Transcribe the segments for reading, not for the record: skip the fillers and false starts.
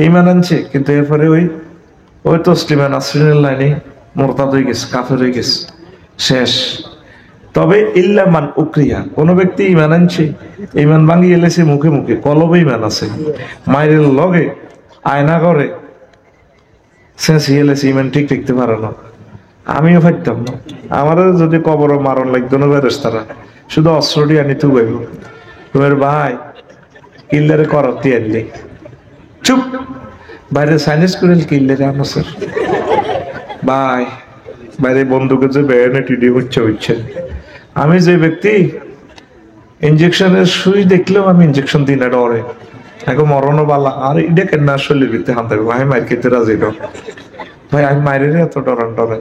ইমান আনছে, কিন্তু এরপরে ওই ওই তসলিমা নাসরিনের লাইনে মোরতাদ হয়ে গেছে, কাফের হয়ে গেছে, শেষ। তবে ইল্লা মান উকরিয়া, কোন ব্যক্তি ইমান আনছে, ইমান ভাঙি এলেছে মুখে মুখে, কলবে ইমান আছে, মায়ের লগে আয়না করে শেষ এলেছে, ইমান ঠিক রাখতে পারে না। আমিও পারতাম না, আমারও যদি কবর মারণ লাগতো না ফেরেশতারা, শুধু অস্ত্রটি আনি তু গাইব, তোমার ভাই কিল্লারে করাতে আনলি চুপ, বাইরে সাইনিস করে কিল্লারে আনসার ভাই, বাইরে বন্দুকের যে বেয়ানেট ইডি হচ্ছে। আমি যে ব্যক্তি ইঞ্জেকশনের সুই দেখলেও আমি ইঞ্জেকশন দিই না, ডরে এখন মরণও বালা, আর এটা কেন শরীরের ভিতরে হাত দেবো, ভাই মায়ের খেতে রাজি ডর, ভাই আমি মায়ের এত ডরান ডরে।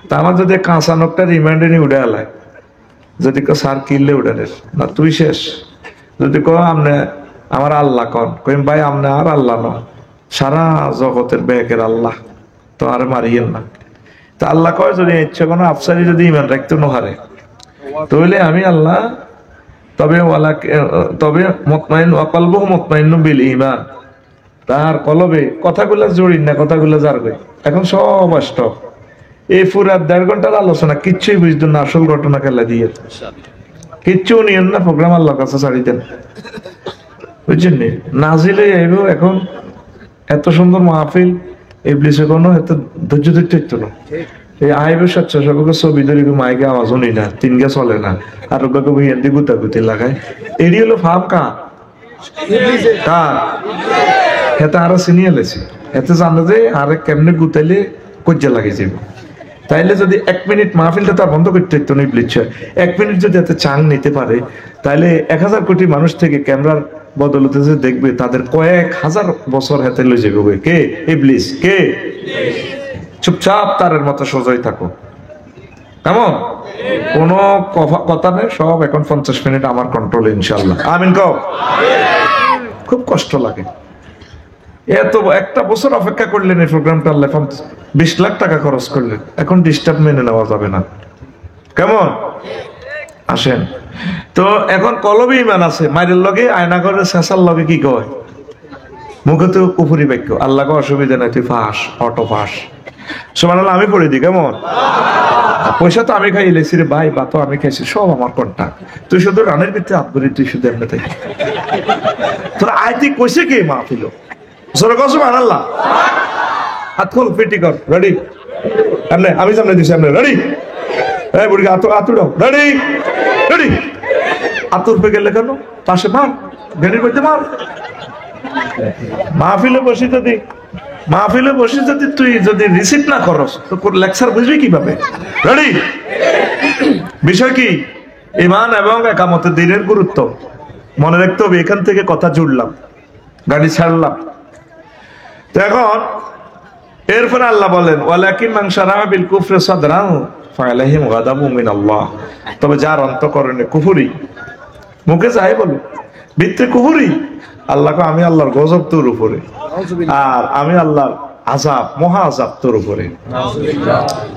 তা আমার যদি কাঁচা নখটা রিমান্ডে নিয়ে উঠে আলায়, যদি কেউ সার কিনলে উঠানের না তুই শেষ, যদি কো আমনে আমার আল্লাহ কন, কইম ভাই আমনে আর আল্লাহ ন, সারা জগতের ব্যাগের আল্লাহ, তো আর মারিয়েন না। তা আল্লাহ কয় যদি ইচ্ছে কোনো আফসারি যদি ইমান রাখতে নহারে, তাহলে আমি আল্লাহ, তবে তবে মুতমাইন ওয়াকলবুহু মুতমাইন্নুন বিল ঈমান, তার কলবে কথাগুলো জড়িন না, কথাগুলো জার গই। এখন সব স্টপ, এই পুরা 1.5 ঘন্টার আলোচনা কিচ্ছুই বুঝতো না, আসল ঘটনা খেলা দিয়ে কিচ্ছু নিয়েন না, প্রোগ্রাম আল্লাহর কাছে ছাড়ি দেন, বুঝছেন নি? নাজিলে আইব এখন এত সুন্দর মাহফিল, ইবলিসে কোনো এত ধৈর্য ধরতে হইতো না। এই আইবে স্বেচ্ছাসেবকের ছবি ধরি মাইকে আওয়াজ শুনি না, 3 গা চলে না, আর ওকে হিন্দি গুতাগুতি লাগায়, এটি হলো ফাম কার হেতে আরো চিনিয়ে লেছে, এতে জানো যে আরে কেমনে গুতাইলে কজ্জা লাগে যাবে। তাইলে যদি 1 মিনিট মাহফিলটা তার বন্ধ করতে হইতো না, ইবলিস 1 মিনিট যদি এত চাং নিতে পারে, তাহলে 1000 কোটি মানুষ থেকে ক্যামেরার বদলতে যে দেখবে, তাদের কয়েক হাজার বছর হাতে লই যাবে। কে? ইবলিস। কে? চুপচাপ তারের মতো সোজাই থাকো, কেমন কোনো কথা নেই, সব এখন 50 মিনিট আমার কন্ট্রোলে ইনশাল্লাহ, আমিন কও। খুব কষ্ট লাগে, এত 1টা বছর অপেক্ষা করলেন এই প্রোগ্রামটা, আল্লাহ 20 লাখ টাকা খরচ করলেন, এখন ডিস্টার্ব মেনে নেওয়া যাবে না, কেমন? আসেন তো, এখন কলবে ইমান আছে, মায়ের লগে আয়না করে শেষার লগে কি কয়, মুখে তো কুফরি বাক্য, আল্লাহকে অসুবিধা নাই, তুই ফাঁস, অটো ফাঁস, সুবহানাল্লাহ আমি পড়ে দিই, কেমন? পয়সা তো আমি খাই লেছি রে ভাই, বা তো আমি খাইছি, সব আমার কন্টা, তুই শুধু রানের ভিতরে হাত ধরি, তুই শুধু এমনি থাকি, তোর আয়তি কইছে কে মাহফিল, সুবহানাল্লাহ, হাত খোল, পিটি কর, রেডি, আমি সামনে দিছি, সামনে রেডি, এই বুড়ি আতুড়াও, রেডি রেডি, আতুর পে গেলে কেন, পাশে মার, গাড়ির মধ্যে মার। মাহফিলে বসে যদি তুই যদি রিসিভ না করস, তো লেকচার বুঝবি কিভাবে? রেডি, বিষয় কি? ঈমান এবং ইকামতের দ্বীনের গুরুত্ব মনে রাখতে হবে। এখান থেকে কথা জুড়লাম, গাড়ি ছাড়লাম। তো এখন এরপরে আল্লাহ বলেন, ওয়ালাকিন মান শারাহা বিল কুফরি সাদরাহু ফালাইহিম গাদাবুম মিনাল্লাহ, তবে যার অন্তঃকরণে কুফরি, মুখে যাই বলো, ভিতরে কুফরি, আল্লাহকে আমি আল্লাহর গজব তোর উপরে, আর আমি আল্লাহর আযাব, মহা আযাব তোর উপরে।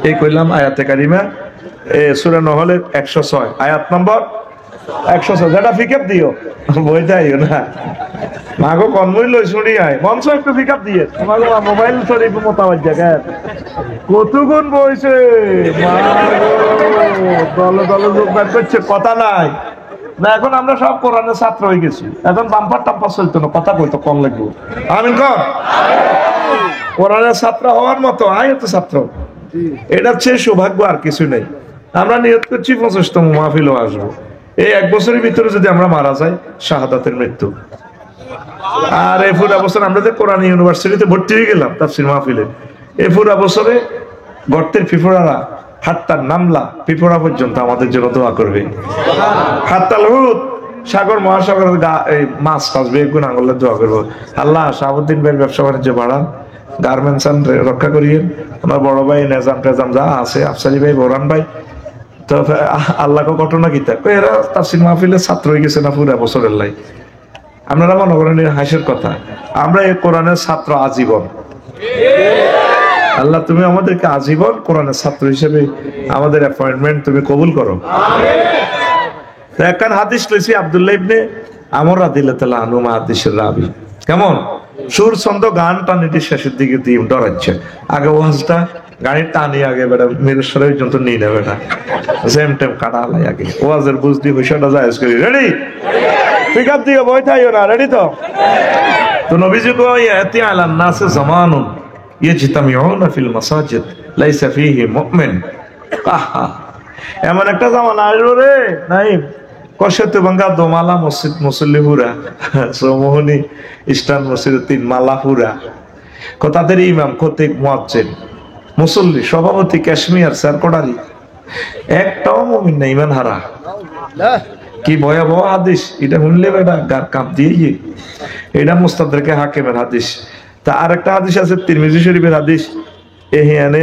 এই কইলাম আয়াতে কারিমা, সূরা নহলের 106 আয়াত নম্বর 106, যেটা পিকআপ দিও, বইটাইও না মাগো কনমই লই শুনি আয়, মঞ্চ একটু পিকআপ দিয়ে, তোমার মোবাইল শরীফ মোতাবাজ জায়গায় কতগুণ বইছে, দলে দলে যোগদান করছে, কথা নাই না। এখন আমরা সব কোরআনের ছাত্র হয়ে গেছি, এখন বাম্পার টাম্পার চলতো না, কথা কইতো কম লাগবে, আমিন কর। কোরআনের ছাত্র হওয়ার মতো আয়ত ছাত্র, এটার চেয়ে সৌভাগ্য আর কিছু নেই। আমরা নিয়ত করছি 25তম মাহফিলও আসবো, এই 1 বছরের ভিতরে যদি আমরা মারা যাই, শাহাদাতের মৃত্যু। আর এই পুরা বছর আমরা যে কোরআন ইউনিভার্সিটিতে ভর্তি হয়ে গেলাম তাফসীর মাহফিলে, এই পুরা বছরে গর্তের পিঁপড়ারা হাত্তার নামলা পিঁপড়া পর্যন্ত আমাদের জন্য দোয়া করবে, হাত্তাল হুদ সাগর মহাসাগরের মাছ টাছ বেগুন আঙুলের দোয়া করবো, আল্লাহ শাহাবুদ্দিন ভাইয়ের ব্যবসা বাণিজ্য বাড়ান, গার্মেন্টস রক্ষা করিয়েন, আমার বড় ভাই নেজাম টেজাম যা আছে, আফসারি ভাই, বোরান ভাই, তো আল্লাহকে ঘটনা কি থাকবে, এরা তাফসীর মাহফিলের ছাত্র হয়ে গেছে না পুরা বছরের লাই। আপনারা মনে করেন হাসির কথা, আমরা এই কোরআনের ছাত্র আজীবন। আল্লাহ তুমি আমাদেরকে আজীবন কোরআনের ছাত্র হিসেবে আমাদের অ্যাপয়েন্টমেন্ট তুমি কবুল করো। একখান হাদিস লইছি আব্দুল্লাহ ইবনে আমর রাদিয়াল্লাহু তাআলা আনহু, হাদিসের রাবী, কেমন? সুর ছন্দ গান টানিটি শেষের দিকে দিয়ে ডরাচ্ছে। আগে ওয়াজটা গাড়ির টানি আগে বেটা মেরেশ্বরের পর্যন্ত নিয়ে নেবে না, জ্যাম ট্যাম কাটা আলাই আগে ওয়াজের বুঝ দিয়ে বিষয়টা জায়েজ করি। রেডি? পিক আপ দিকে বই থাইও না, রেডি তো? তো নবীজি কয় ইয়াতি আলান নাস জামানুন ইয়াজতামিউনা ফিল মাসাজিদ লাইসা ফীহি মুমিন। আহা, এমন একটা জামানা আসবে রে নাই কষেতে ভাঙ্গা দোমালা মসজিদ মুসল্লিপুরা সমোহনী ইস্টার্ন মসজিদ 3 মালাপুরা তাদের ইমাম খতিব মুয়াজ্জিন মুসল্লি সভাপতি ক্যাশমিয়ার সারকোডারি একটাও মুমিন না, ইমান হারা। কি ভয়াবহ হাদিস এটা, শুনলে বেটা গার কাঁপ দিয়ে। এটা মুস্তাদরাকে হাকিমের হাদিস। তা আরেকটা হাদিস আছে তিরমিজি শরীফের হাদিস, এখানে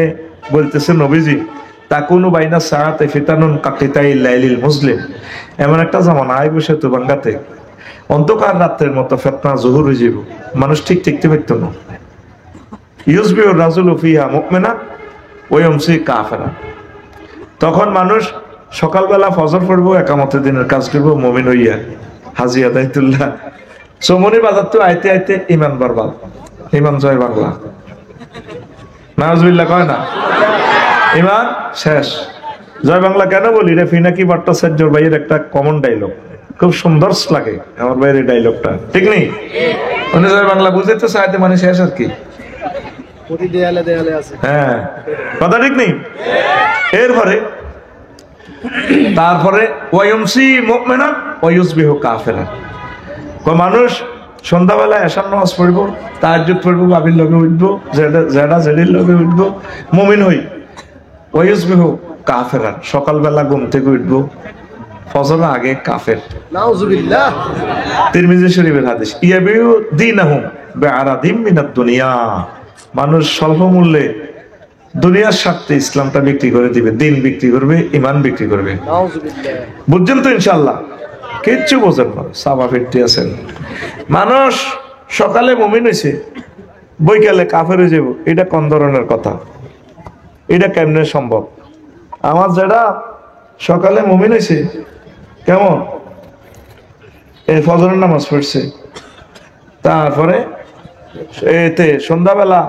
বলতেছে নবীজি তাকুনু বাইনা সাআতে ফিতানুন কাকিতাইল লাইলিল মুসলিম। এমন একটা জামানা আইব সেতু বাঙ্গাতে অন্ধকার রাত্রের মতো ফিতনা জহুর হয়ে যাব, মানুষ ঠিক ঠিকতে পারতো না। ইউসবিউ রাজুলু ফিহা মুমিনা ওয়া ইউমসি কাফিরা। তখন মানুষ সকালবেলা ফজর পড়বো, একামতের দিনের কাজ করবো মুমিন হইয়া হাজি আদায়তুল্লাহ। সমনি বাজার তো আইতে আইতে ইমান বরবাদ, ইমান জয় বাংলা, নাউজুবিল্লাহ কয় না, ইমান শেষ। জয় বাংলা কেন বলি রে, ফিনাকি ভট্টাচার্যর ভাইয়ের একটা কমন ডায়লগ, খুব সুন্দর লাগে আমার ভাইয়ের এই ডায়লগটা, ঠিক নেই? উনি জয় বাংলা বুঝতে চাইতে মানে শেষ আর কি, হ্যাঁ কথা ঠিক নেই। এরপরে তারপরে ওয়ায়ুমসি মুমিনা ওয়ায়ুসবিহু কাফিরা। মানুষ সন্ধ্যাবেলা এশার নামাজ পড়ব, তাহাজ্জুদ পড়ব, বাবির লগে উঠবো, জেডা জেডির লগে উঠবো, মুমিন হই। ওয়ায়ুসবিহু কাফিরা, সকালবেলা ঘুম থেকে উঠবো ফজরের আগে কাফের। নাউজুবিল্লাহ। তিরমিজি শরীফের হাদিস, ইয়াবিউ দীনাহুম বিআরাদিম মিনাদ দুনিয়া। মানুষ স্বল্প মূল্যে দুনিয়ার স্বার্থে ইসলামটা বিক্রি করে দিবে, দিন বিক্রি করবে, ইমান বিক্রি করবে। বুঝছেন তো ইনশাআল্লাহ? কিচ্ছু বোঝেন না, সাবা ফিরতে আছেন। মানুষ সকালে মুমিন হয়েছে, বৈকালে কাফের হয়ে যাব, এটা কোন ধরনের কথা? এটা কেমনে সম্ভব? আমার যারা সকালে মুমিন হয়েছে কেমন এই ফজরের নামাজ পড়ছে, তারপরে এতে সন্ধ্যাবেলা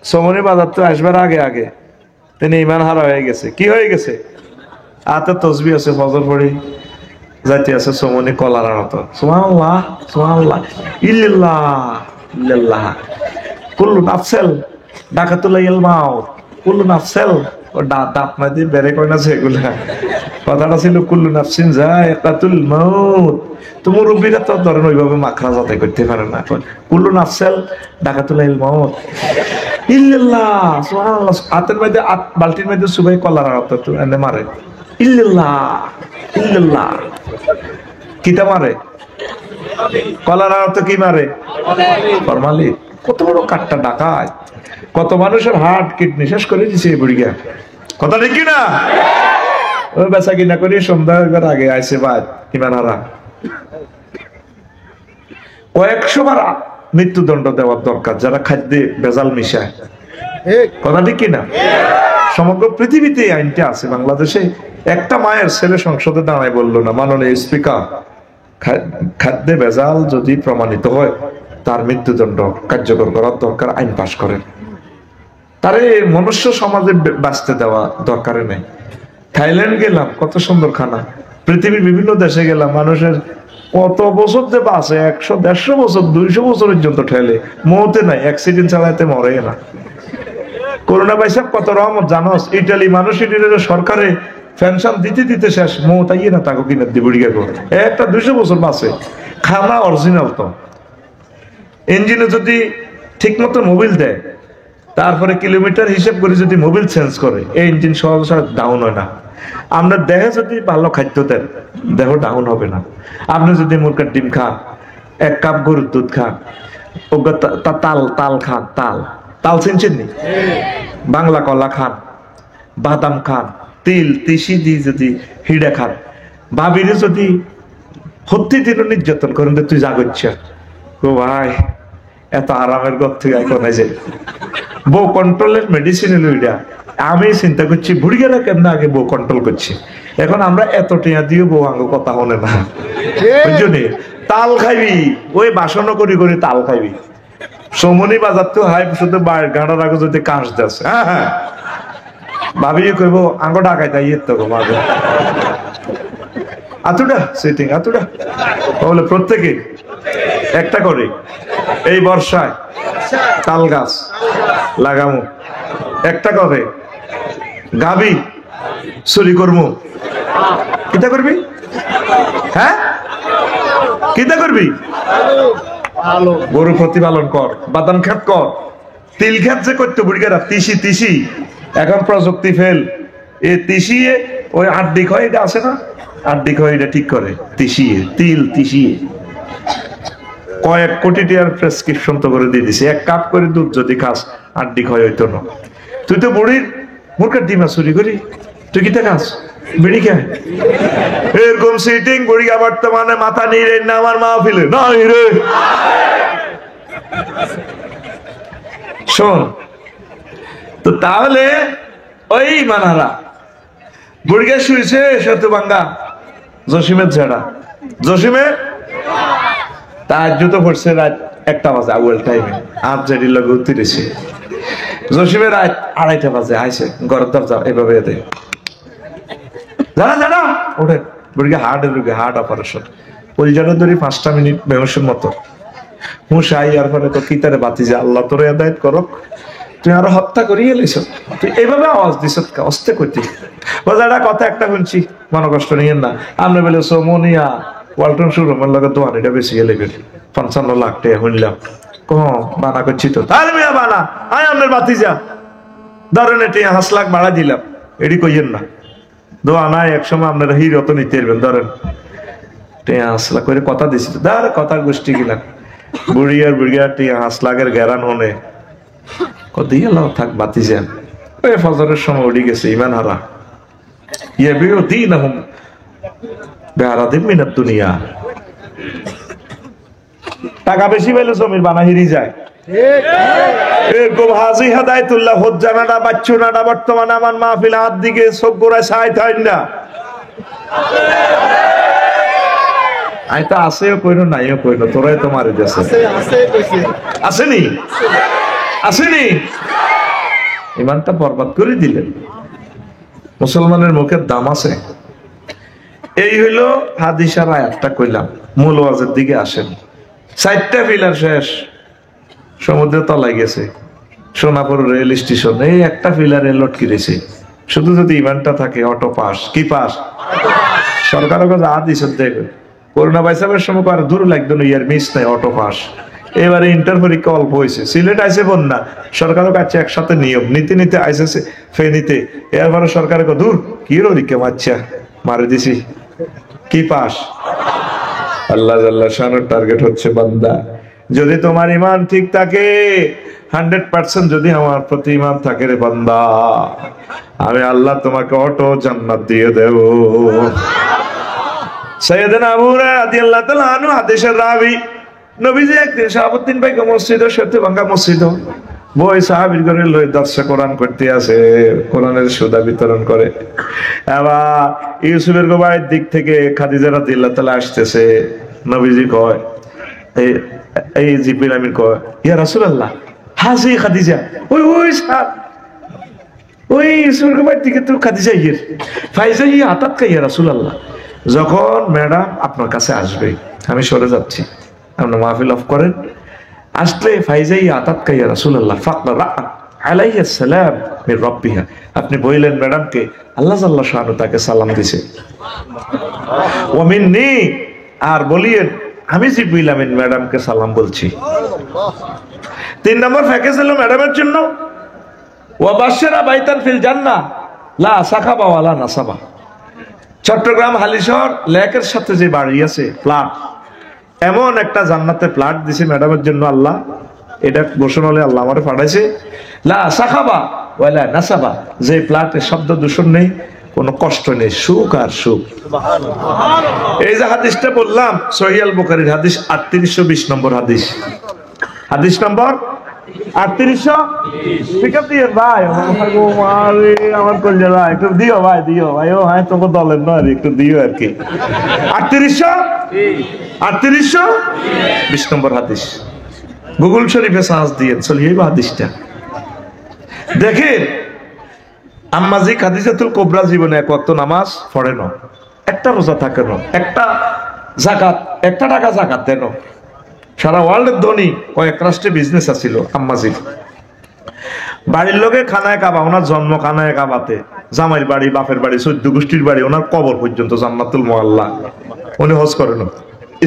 সমনি বাজার তো আসবার আগে আগে তিনি ইমান হারা হয়ে গেছে। কি হয়ে গেছে? হাতে তসবি আছে, ফজর পড়ি যাইতে আছে সমনি কলার মতো, সুবহানাল্লাহ সুবহানাল্লাহ ইল্লাল্লাহ ইল্লাল্লাহ কুল্লু নাফসেল ডাকাতুল মাউত, কুল্লু নাফসেল ও দাঁত না দিয়ে বেড়ে কয় না সেগুলা, কথাটা ছিল কুল্লু নাফসিন যায়কাতুল মাউত। তো মুরব্বীরা তো ধরেন ওইভাবে মাখরা যাতাই করতে পারে না, কুল্লু নাফসেল ডাকাতুল মাউত ইল্লাল্লাহ সুবহানাল্লাহ। হাতের মধ্যে বালতির মধ্যে সুবাই কলার তো এনে মারে ইল্লাল্লাহ ইল্লাল্লাহ। কিটা মারে? কলার তো কি মারে? ফরমালি। কত বড় কাটটা ডাকায়, কত মানুষের হার্ট কিডনি শেষ করে দিছে এই বুড়িয়া, কথা ঠিক না? ওই বেচা কিনা করি সন্ধ্যার আগে আইসে বাদ ইমান হারা। কয়েকশো বার মৃত্যুদণ্ড দেওয়ার দরকার যারা খাদ্যে ভেজাল মিশায়, কথা ঠিক কিনা? সমগ্র পৃথিবীতে আইনটা আছে, বাংলাদেশে একটা মায়ের ছেলে সংসদে দাঁড়ায় বললো না, মাননীয় স্পিকার খাদ্যে ভেজাল যদি প্রমাণিত হয় তার মৃত্যুদণ্ড কার্যকর করার দরকার, আইন পাশ করেন। তারে মনুষ্য সমাজে বাঁচতে দেওয়া দরকার নেই। থাইল্যান্ড গেলাম, কত সুন্দর খানা, পৃথিবীর বিভিন্ন দেশে গেলাম, মানুষের কত বছর যে বাঁচে, 100-150 বছর 200 বছর পর্যন্ত ঠেলে, মরতে নাই, অ্যাক্সিডেন্ট চালাইতে মরে না। করোনা ভাইসাব কত রহমত জানোস, ইটালি মানুষ ইটালির সরকারে পেনশন দিতে দিতে শেষ, মৌতাইয়ে না তাকে কিনে দিব একটা 200 বছর বাঁচে, খানা অরিজিনাল। তো ইঞ্জিনে যদি ঠিক মতো মোবিল দেয়, তারপরে কিলোমিটার হিসেব করে যদি মোবিল চেঞ্জ করে, এই ইঞ্জিন সহজে ডাউন হয় না। আমরা দেহে যদি ভালো খাদ্য দেন, দেহ ডাউন হবে না। আপনি যদি মুরগির ডিম খান, 1 কাপ গরুর দুধ খান, তাল তাল খান, তাল তাল চিনছেন নি? বাংলা কলা খান, বাদাম খান, তিল তিসি দিয়ে যদি হিড়ে খান, ভাবিরে যদি হত্যি দিন নির্যাতন করেন, তুই জাগচ্ছা ও ভাই এত আরামের ঘর থেকে এখন যে বউ কন্ট্রোলের মেডিসিন এলো এটা। আমি চিন্তা করছি বুড়িগেরা কেমন আগে বউ কন্ট্রোল করছে, এখন আমরা এত টিয়া দিয়ে বউ আঙ্গ কথা হনে না, বুঝলি? তাল খাইবি, ওই বাসন করি করি তাল খাইবি। সমনি বাজার তো হাই শুধু গাঁড়ার আগে যদি কাঁচ দেশ, হ্যাঁ হ্যাঁ ভাবি কইব আঙ্গ ডাকাই তাই তো মাঝে আতুটা সিটিং আতুটা বলে প্রত্যেকে একটা করে এই বর্ষায় তাল গাছ লাগামু, একটা করে গাবি চুরি করমু। কিতা করবি? হ্যাঁ কিতা করবি? গরু প্রতিপালন কর, বাদাম ক্ষেত কর, তিল ক্ষেত যে করতে বুড়িগারা তিসি এখন প্রযুক্তি ফেল, এ তিসিয়ে ওই আড্ডি খয় এটা আছে না, আড্ডি খয় এটা ঠিক করে তিসিয়ে তিল তিসিয়ে কয়েক কোটি টাকার প্রেসক্রিপশন তো করে দিয়ে দিছে। এক কাপ করে দুধ যদি খাস আড্ডি খয় হইতো না। তুই তো বুড়ির মুরকার ডিমা চুরি করি, তুই কিতা খাস? বিড়ি খায় এরকম সিটিং বুড়ি বর্তমানে মাথা নিয়ে রে না আমার মাহফিলে নাই রে। শোন তো তাহলে ওই মানারা বুড়িকে শুয়েছে সেতু ভাঙ্গা জসিমের ঝেড়া, জসিমের তার জুতো পড়ছে রাত 1টা বাজে আউয়াল টাইমে, আপ জেডির লগে উঠিরেছে। জসিমের রাত 2:30 বাজে আইছে ঘরের দরজা এভাবে দেয়, জানা ওঠে বুড়িকে হার্ট অপারেশন, ওই জন্য ধরি 5টা মিনিট বেহসের মতো হুঁশাই। আর পরে তো কিতারে বাতি যে আল্লাহ তোর হেদায়েত করক, তুই আরো হত্যা করিয়ে এলিস, তুই এইভাবে আওয়াজ দিস অস্তে করতি বোঝাটা কথা একটা শুনছি, মনে কষ্ট নিয়েন না। আমরা বলে সোমনিয়া ওয়ালটন শোরুমের লগে দোয়ান এটা বেশি এলেবেন 55 লাখ টাকা শুনলাম বানা করছি তো তাহলে মিয়া বানা আয় আপনার বাতি যা ধরেন এটি 5 লাখ ভাড়া দিলাম, এটি কইয়েন না দোয়া নাই, একসময় আপনারা হিরো তো নিতে পারবেন, ধরেন 5 লাখ করে কথা দিছি তো ধর কথা গোষ্ঠী গিলা বুড়িয়ার 5 লাখের গ্যারান হনে দিয়ে লাও থাক বাতি যান। ওই ফজরের সময় উঠে গেছে ইমান হারা ইয়ে বিও দিন আহম বেহারা দিন মিনাত দুনিয়া। টাকা বেশি পেলে জমির বানা হিরি যায়। এরকম হাজি হাদায়তুল্লাহ হজ্জানাটা বাচ্চুনাটা বর্তমানে আমার মাহফিল হাত দিকে চোখ গোড়ায় ছাই থাই না আই তো আছেও কইনো নাইও কইনো, তোরাই তো মারি দিয়েছে। আসেনি আসেনি ইমানটা বরবাদ করে দিলেন। মুসলমানের মুখের দাম আছে। এই হইলো হাদিসার আয়াতটা কইলাম, মূল ওয়াজের দিকে আসেন। 4টা পিলার শেষ, সমুদ্রের তলায় গেছে, সোনাপুর রেল স্টেশন এই একটা পিলারে লটকি রয়েছে। শুধু যদি ইমানটা থাকে অটো পাস, কি পাস সরকারের কাছে আদিস দেখবে করোনা ভাইসাবের সময় আর দূর লাগতো না, ইয়ার মিস নাই অটো পাস। এবারে ইন্টার পরীক্ষা অল্প হয়েছে, সিলেট আইসে বন্যা, সরকারের কাছে একসাথে নিয়ম নিতে আইসেছে ফেনীতে, এরপরে সরকারের দূর কি পরীক্ষা মারছা মারে দিছি কি পাস। আল্লাহ আল্লাহ শানের টার্গেট হচ্ছে বান্দা যদি তোমার ইমান ঠিক থাকে 100% যদি আমার প্রতি ইমান থাকে রে বান্দা, আমি আল্লাহ তোমাকে অটো জান্নাত দিয়ে দেব। সাইয়েদনা আবু হুরায়রা রাদিয়াল্লাহু তাআলা আনহু হাদিসের রাবী, নবীজি একদিন শাহাবুদ্দিন ভাইকে মসজিদে সত্যি ভাঙ্গা মসজিদ বই সাহাবীর ঘরে লই দর্শে কোরআন করতে আছে, কোরআনের সুদা বিতরণ করে। এবার ইউসুফের গোবাইয়ের দিক থেকে খাদিজা রাদিয়াল্লাহু তাআলা আসতেছে। নবীজি কয় এই জিবরিল আমিন কয় ইয়া রাসূলুল্লাহ হাজি খাদিজা, ওই সাহেব ওই ইউসুফের গোবাইয়ের দিকে তো খাদিজা ইয়ের ফাইজা হি আতাত কা ইয়া রাসূলুল্লাহ, যখন ম্যাডাম আপনার কাছে আসবে আমি সরে যাচ্ছি, আপনি মাহফিল অফ করেন, আসলে ফাইজাই আতাত কা ইয়া রাসূলুল্লাহ ফাকরা আলাইহিস সালাম মির রাব্বিহা, আপনি বললেন ম্যাডামকে আল্লাহ জাল্লা শানু তাকে সালাম দিয়েছে, ওয়া মিন্নি আর বলিয়েন আমি জিবরিল আমিন ম্যাডামকে সালাম বলছি। 3 নম্বর প্যাকেজ হলো ম্যাডামের জন্য ওয়া বাশশারা বাইতান ফিল জান্নাহ লা সাখাবা ওয়ালা নাসাবা। চট্টগ্রাম হালিশহর লেকের সাথে যে বাড়ি আছে ফ্ল্যাট, এমন একটা জান্নাতে ফ্ল্যাট দিছে ম্যাডামের জন্য আল্লাহ, এটা ঘোষণা হলে আল্লাহ আমারে পাঠাইছে লা সাখাবা ওয়ালা নাসাবা, যে ফ্ল্যাটে শব্দ দূষণ নেই, কোনো কষ্ট নেই, সুখ আর সুখ। এই যে হাদিসটা বললাম সহিহ আল বুখারীর হাদিস 3820 নম্বর হাদিস, হাদিস নম্বর 3820 পিকআপ দিয়ে ভাই আমার কইলে ভাই একটু দিও ভাই ও হ্যাঁ তোমার দলের নয় একটু দিও আর কি। 3820 নম্বর হাদিস। গুগল শরীফে সার্চ দিয়ে চলিয়ে হাদিসটা দেখেন। আম্মাজি খাদিজাতুল কুবরা জীবনে এক ওয়াক্ত নামাজ পড়ে না, একটা রোজা থাকে না, একটা যাকাত, একটা টাকা যাকাত দেন। সারা ওয়ার্ল্ডের ধনী কয়েক রাষ্ট্রে বিজনেস আছিল আম্মাজি। বাড়ির লোকে খানায় কাবা, ওনার জন্ম খানায় কাবাতে, জামাইয়ের বাড়ি, বাপের বাড়ি, 14 গোষ্ঠীর বাড়ি, ওনার কবর পর্যন্ত জান্নাতুল মুআল্লা। উনি হজ করেন।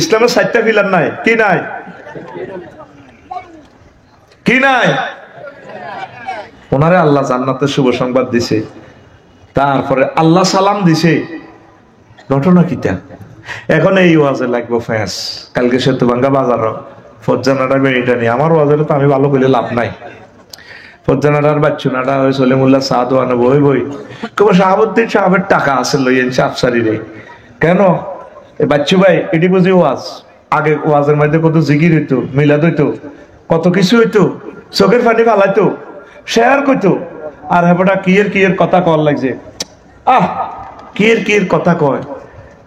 ইসলামের 4টা পিলার নাই, কি নাই? কি নাই? ওনারে আল্লাহ জান্নাতের শুভ সংবাদ দিছে, তারপরে আল্লাহ সালাম দিছে। ঘটনা কিটা? এখন এই ওয়াজে লাগবো ফ্যাস। কালকে সেতুভাঙ্গা বাজার ফজ্জানাটা বেরিটা নিয়ে আমার ওয়াজে তো আমি ভালো করলে লাভ নাই। ফজ্জানাটার বাচ্চুনাটা ওই সলিমুল্লাহ সাদ আনো বই বই কেবল শাহাবুদ্দিন সাহেবের টাকা আছে লইয়েন সাফসারি রে। কেন বাচ্চু ভাই এটি বুঝি ওয়াজ? আগে ওয়াজের মধ্যে কত জিকির হইতো, মিলাদ হইতো, কত কিছু হইতো, চোখের পানি ফালাইতো, শেয়ার করতো। আর হেবটা কিয়ের কথা কর লাগছে, কিয়ের কথা কয়।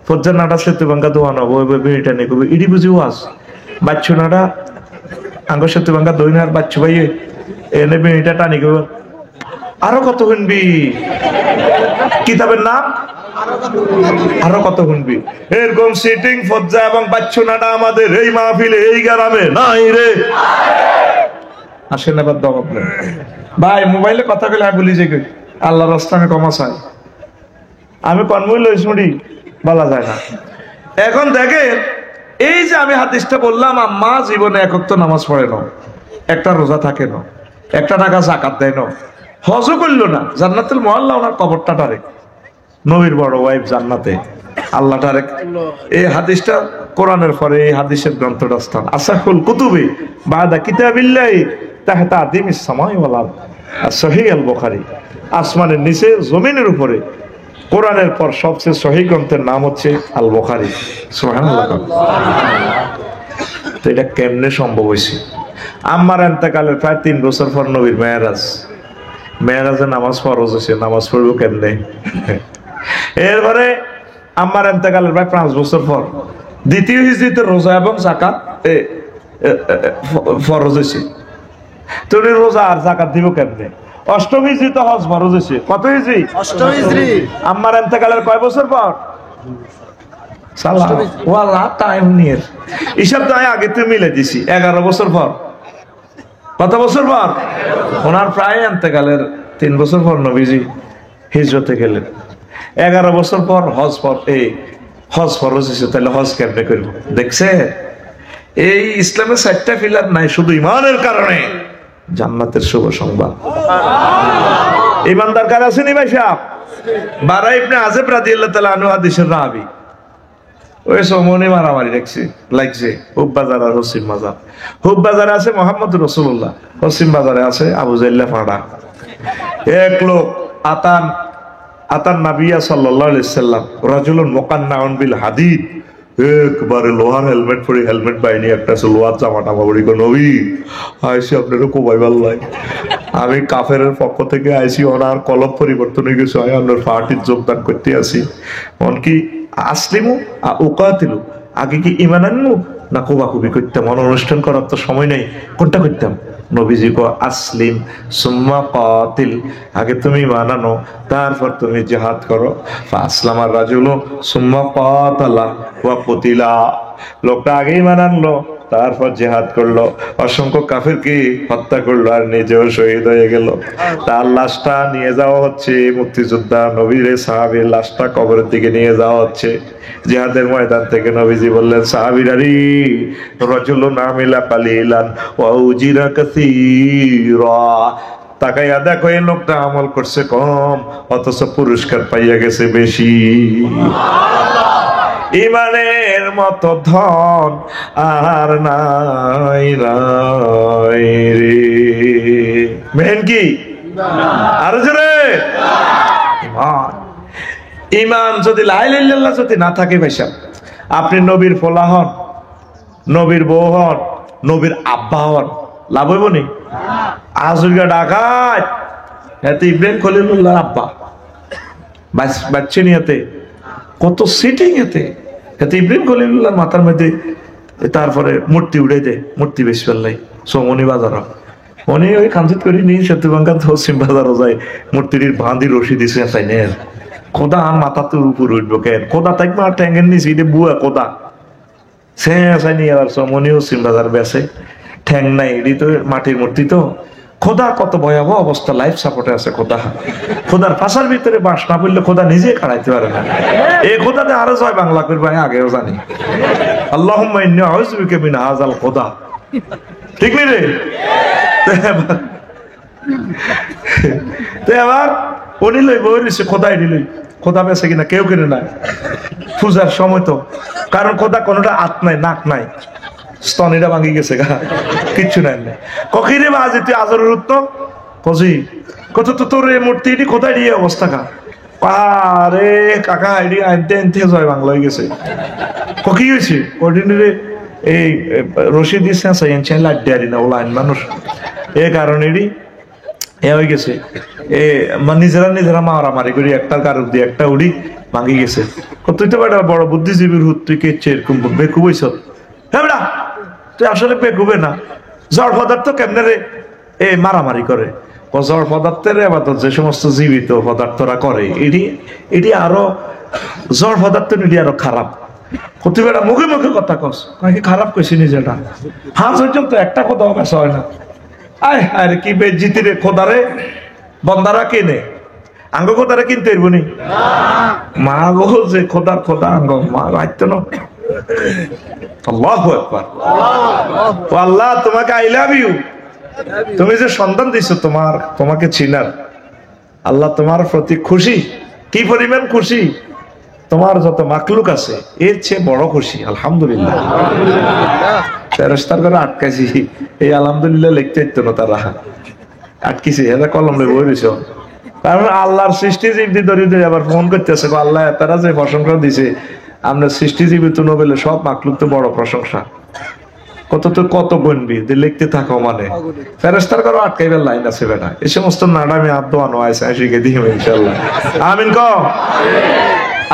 ফজ্জার নাটা সেতু ভাঙ্গা দোয়ানো বই বই বেরিটা নিয়ে কবি ইডি বুঝি ওয়াজ। বাচ্চু নাটা আঙ্গ সেতু ভাঙ্গা দই না, বাচ্চু ভাই এনে বেরিটা টানি কব। আরো কত শুনবি? কিতাবের নাম আরো কত শুনবি? এরকম সিটিং ফজ্জা এবং বাচ্চু নাটা আমাদের এই মাহফিলে, এই গ্রামে নাই রে। আসেন এবার দম আপনার ভাই মোবাইলে কথা কইলে আমি বলি যে আল্লাহ রাস্তানে কমা চাই, আমি কনমুই লইসুড়ি বলা যায় না। এখন দেখেন এই যে আমি হাদিসটা বললাম, আম্মা জীবনে এক ওয়াক্ত নামাজ পড়ে না, একটা রোজা থাকে না, একটা টাকা যাকাত দেয় না, হজও করলো না, জান্নাতুল মুআল্লা ওনার কবরটা টারে, নবীর বড় ওয়াইফ জান্নাতে, আল্লাহ টারে। এই হাদিসটা কোরআনের পরে এই হাদিসের গ্রন্থটা স্থান আসাহুল কুতুবি বাদা কিতাবিল্লাহি তাহতা আদিমিস সামাই ওয়াল আরদ, সহিহ আল বুখারী। আসমানের নিচে জমিনের উপরে কোরআনের পর সবচেয়ে সহিহ গ্রন্থের নাম হচ্ছে আল বুখারী। সুবহানাল্লাহ। তো এটা কেমনে সম্ভব হয়েছে? আম্মার ইন্তেকালের প্রায় 3 বছর পর নবীর মেরাজে নামাজ ফরজ হয়েছে, নামাজ পড়বো কেমনে? এরপরে আম্মার ইন্তেকালের প্রায় 5 বছর পর দ্বিতীয় হিজরিতে রোজা এবং যাকাত ফরজ হয়েছে। তুমি রোজা আর যাকাত দিব কেমনে? 8ম হিজরিতে হজ ফরজ হয়েছে। কত হিজরি? 8ম হিজরি। আম্মার ইন্তেকালের কয় বছর পর? সালাম ওয়ালা টাইম নিয়ে হিসাব তো আগে তুই মিলে দিছি 11 বছর পর। কত বছর পর? ওনার প্রায় ইন্তেকালের 3 বছর পর নবীজি হিজরতে গেলেন। 11 বছর পর হজ ফরজ হয়েছে। তাহলে হজ কেমনে করব? দেখছে এই ইসলামের 4টা পিলার নাই শুধু ইমানের কারণে জান্নাতের শুভ সংবাদ। ইমানদার কার আছেন ভাই সাহেব? বারা ইবনে আযিব রাদিয়াল্লাহু তাআলা আনহু হাদিসের রাবি। ওই সমনে মারামারি লাগছে হুব বাজার আর হসিম বাজার। হুব বাজারে আছে মোহাম্মদ রাসূলুল্লাহ, হসিম বাজারে আছে আবু জাহল ফাড়া। এক লোক আতান নবিয়া সাল্লাল্লাহু আলাইহি সাল্লাম রাজুলুন মুকান্নাউন বিল হাদিদ, একবারে লোহার হেলমেট পরে, হেলমেট বাইনি একটা লোহার জামাটা পরি। নবী আইসি আপনারও কোবাই ভাল্লাই, আমি কাফেরের পক্ষ থেকে আইসি, ওনার কলব পরিবর্তন হয়ে গেছে, আপনার পার্টির যোগদান করতে আসি। এমনকি আসলিমু উকাতিলু, আগে কি ইমান আনমু না কোবাকুবি করতাম? অনুষ্ঠান করার তো সময় নেই, কোনটা করতাম? নবীজি কো আসলিম সুম্মা কাতিল, আগে তুমি ইমান আনো তারপর তুমি জিহাদ করো। ফাসলামার রাজুলু সুম্মা কাতালা ওয়া কুতিলা, লোকটা আগে ইমান আনলো তারপর জিহাদ করলো, অসংখ্য কাফেরকে হত্যা করলো আর নিজেও শহীদ হয়ে গেল। তার লাশটা নিয়ে যাওয়া হচ্ছে মুক্তিযোদ্ধা নবীর সাহাবীর লাশটা কবরের দিকে নিয়ে যাওয়া হচ্ছে জিহাদের ময়দান থেকে। নবীজি বললেন সাহাবীরারি রাজুলুন আমিলা কালিলান ওয়া উজিরা কাসীরা, তাকাইয়া দেখো এই লোকটা আমল করছে কম অথচ পুরস্কার পাইয়া গেছে বেশি। ইমানের মতো ধন আর নাই নাই রে। মেন কি? আর জোরে ইমান যদি লা ইলাহা ইল্লাল্লাহ যদি না থাকে ভাইসা, আপনি নবীর ফলা হন, নবীর বউ হন, নবীর আব্বা হন, লাভ হইব নি? আজুরগা ডাকাত এতে ইব্রাহিম খলিলুল্লাহ আব্বা বাচ্চা নিয়েতে কত সিটিং এতে এতে ইব্রাহিম খলিলুল্লাহ মাথার মধ্যে তারপরে মূর্তি উড়ে দে, মূর্তি বেশি ফেললাই সোমনি বাজার উনি ওই কাঞ্চিত করে নিয়ে সেতুবাঙ্গার পশ্চিম বাজারও যায়, মূর্তিটির বাঁধি রশি দিছে তাই নেন খোদা আর মাথা তোর উপর উঠবো কেন, খোদা তাই মা ট্যাঙ্গের নিচে এটা বুয়া খোদা সে আসাই নিয়ে আবার সোমনি পশ্চিম বাজার বেসে ঠ্যাং নাই, এটি তো মাটির মূর্তি তো খোদা কত ভয়াবহ অবস্থা, লাইফ সাপোর্টে আছে খোদা। খোদার পাশার ভিতরে বাস না পড়লে খোদা নিজে কাড়াইতে পারে না। এই খোদাতে আরো জয় বাংলা করবে আগেও জানি, আল্লাহুম্মা ইন্নী আউযু বিকা মিন হাযাল খোদা, ঠিক নেই রে? তো এবার উনি লই বই রয়েছে খোদা, এটি লই খোদা বেছে কিনা কেউ কিনে না পূজার সময় তো, কারণ খোদা কোনোটা হাত নাই নাক নাই স্তনিটা ভাঙি গেছে গা, কিচ্ছু নাই। কখিরে বাজে তুই আজরের উত্তম কজি কত তো তোর এই মূর্তি এটি কোথায় দিয়ে অবস্থা কা আরে কাকা এটি আনতে আনতে জয় বাংলা হয়ে গেছে। কি হয়েছে অর্ডিনারি এই রশি দিচ্ছে লাড্ডি না ওলা মানুষ, এ কারণে এটি এ হয়ে গেছে এ নিজেরা নিজেরা মারামারি করি একটার কারণ দিয়ে একটা উড়ি ভাঙি গেছে। তুই তো বেটা বড় বুদ্ধিজীবীর হুত, তুই কেছে এরকম বেকু বইস, হ্যাঁ বেটা তুই আসলে বেকুবে না, জড় পদার্থ কেমনে রে এ মারামারি করে, জড় পদার্থের আবাদত যে সমস্ত জীবিত পদার্থরা করে এটি আরো জড় পদার্থ নিটি আরো খারাপ। তুই বেটা মুখে মুখে কথা কস খারাপ কইছি নিজেটা, হ্যাঁ পর্যন্ত একটা কথাও কাছে হয় না। আয় আরে কি বেজ্জিতি রে খোদারে, বন্দারা কেনে আঙ্গ খোদারে কিনতে এরবো নি মা গো যে খোদার খোদা আঙ্গ মা রাখতো না। আল্লাহু আকবার, আল্লাহ তোমাকে আই লাভ ইউ, তুমি যে সন্তান দিছো তোমাকে চিনার আল্লাহ তোমার প্রতি খুশি, কি পরিমাণ খুশি, তোমার যত মাকলুক আছে এর চেয়ে বড় খুশি আলহামদুলিল্লাহ। ফেরেশতার করে আটকাইছি, এই আলহামদুলিল্লাহ লিখতে হইতো না, তারা আটকিছি এটা কলম লে বই দিছ, কারণ আল্লাহর সৃষ্টিজীবী দরিদ্র আবার ফোন করতেছে আল্লাহ তারা যে প্রশংসা দিছে আপনার সৃষ্টিজীবী তো নোবেলে সব মাকলুক তো বড় প্রশংসা, কত গণবি লিখতে থাকো মানে ফেরেশতার করো আটকাইবার লাইন আছে বেটা, এই সমস্ত নাডামি আদোয়ানো আছে শিখে দিই ইনশাআল্লাহ আমিন ক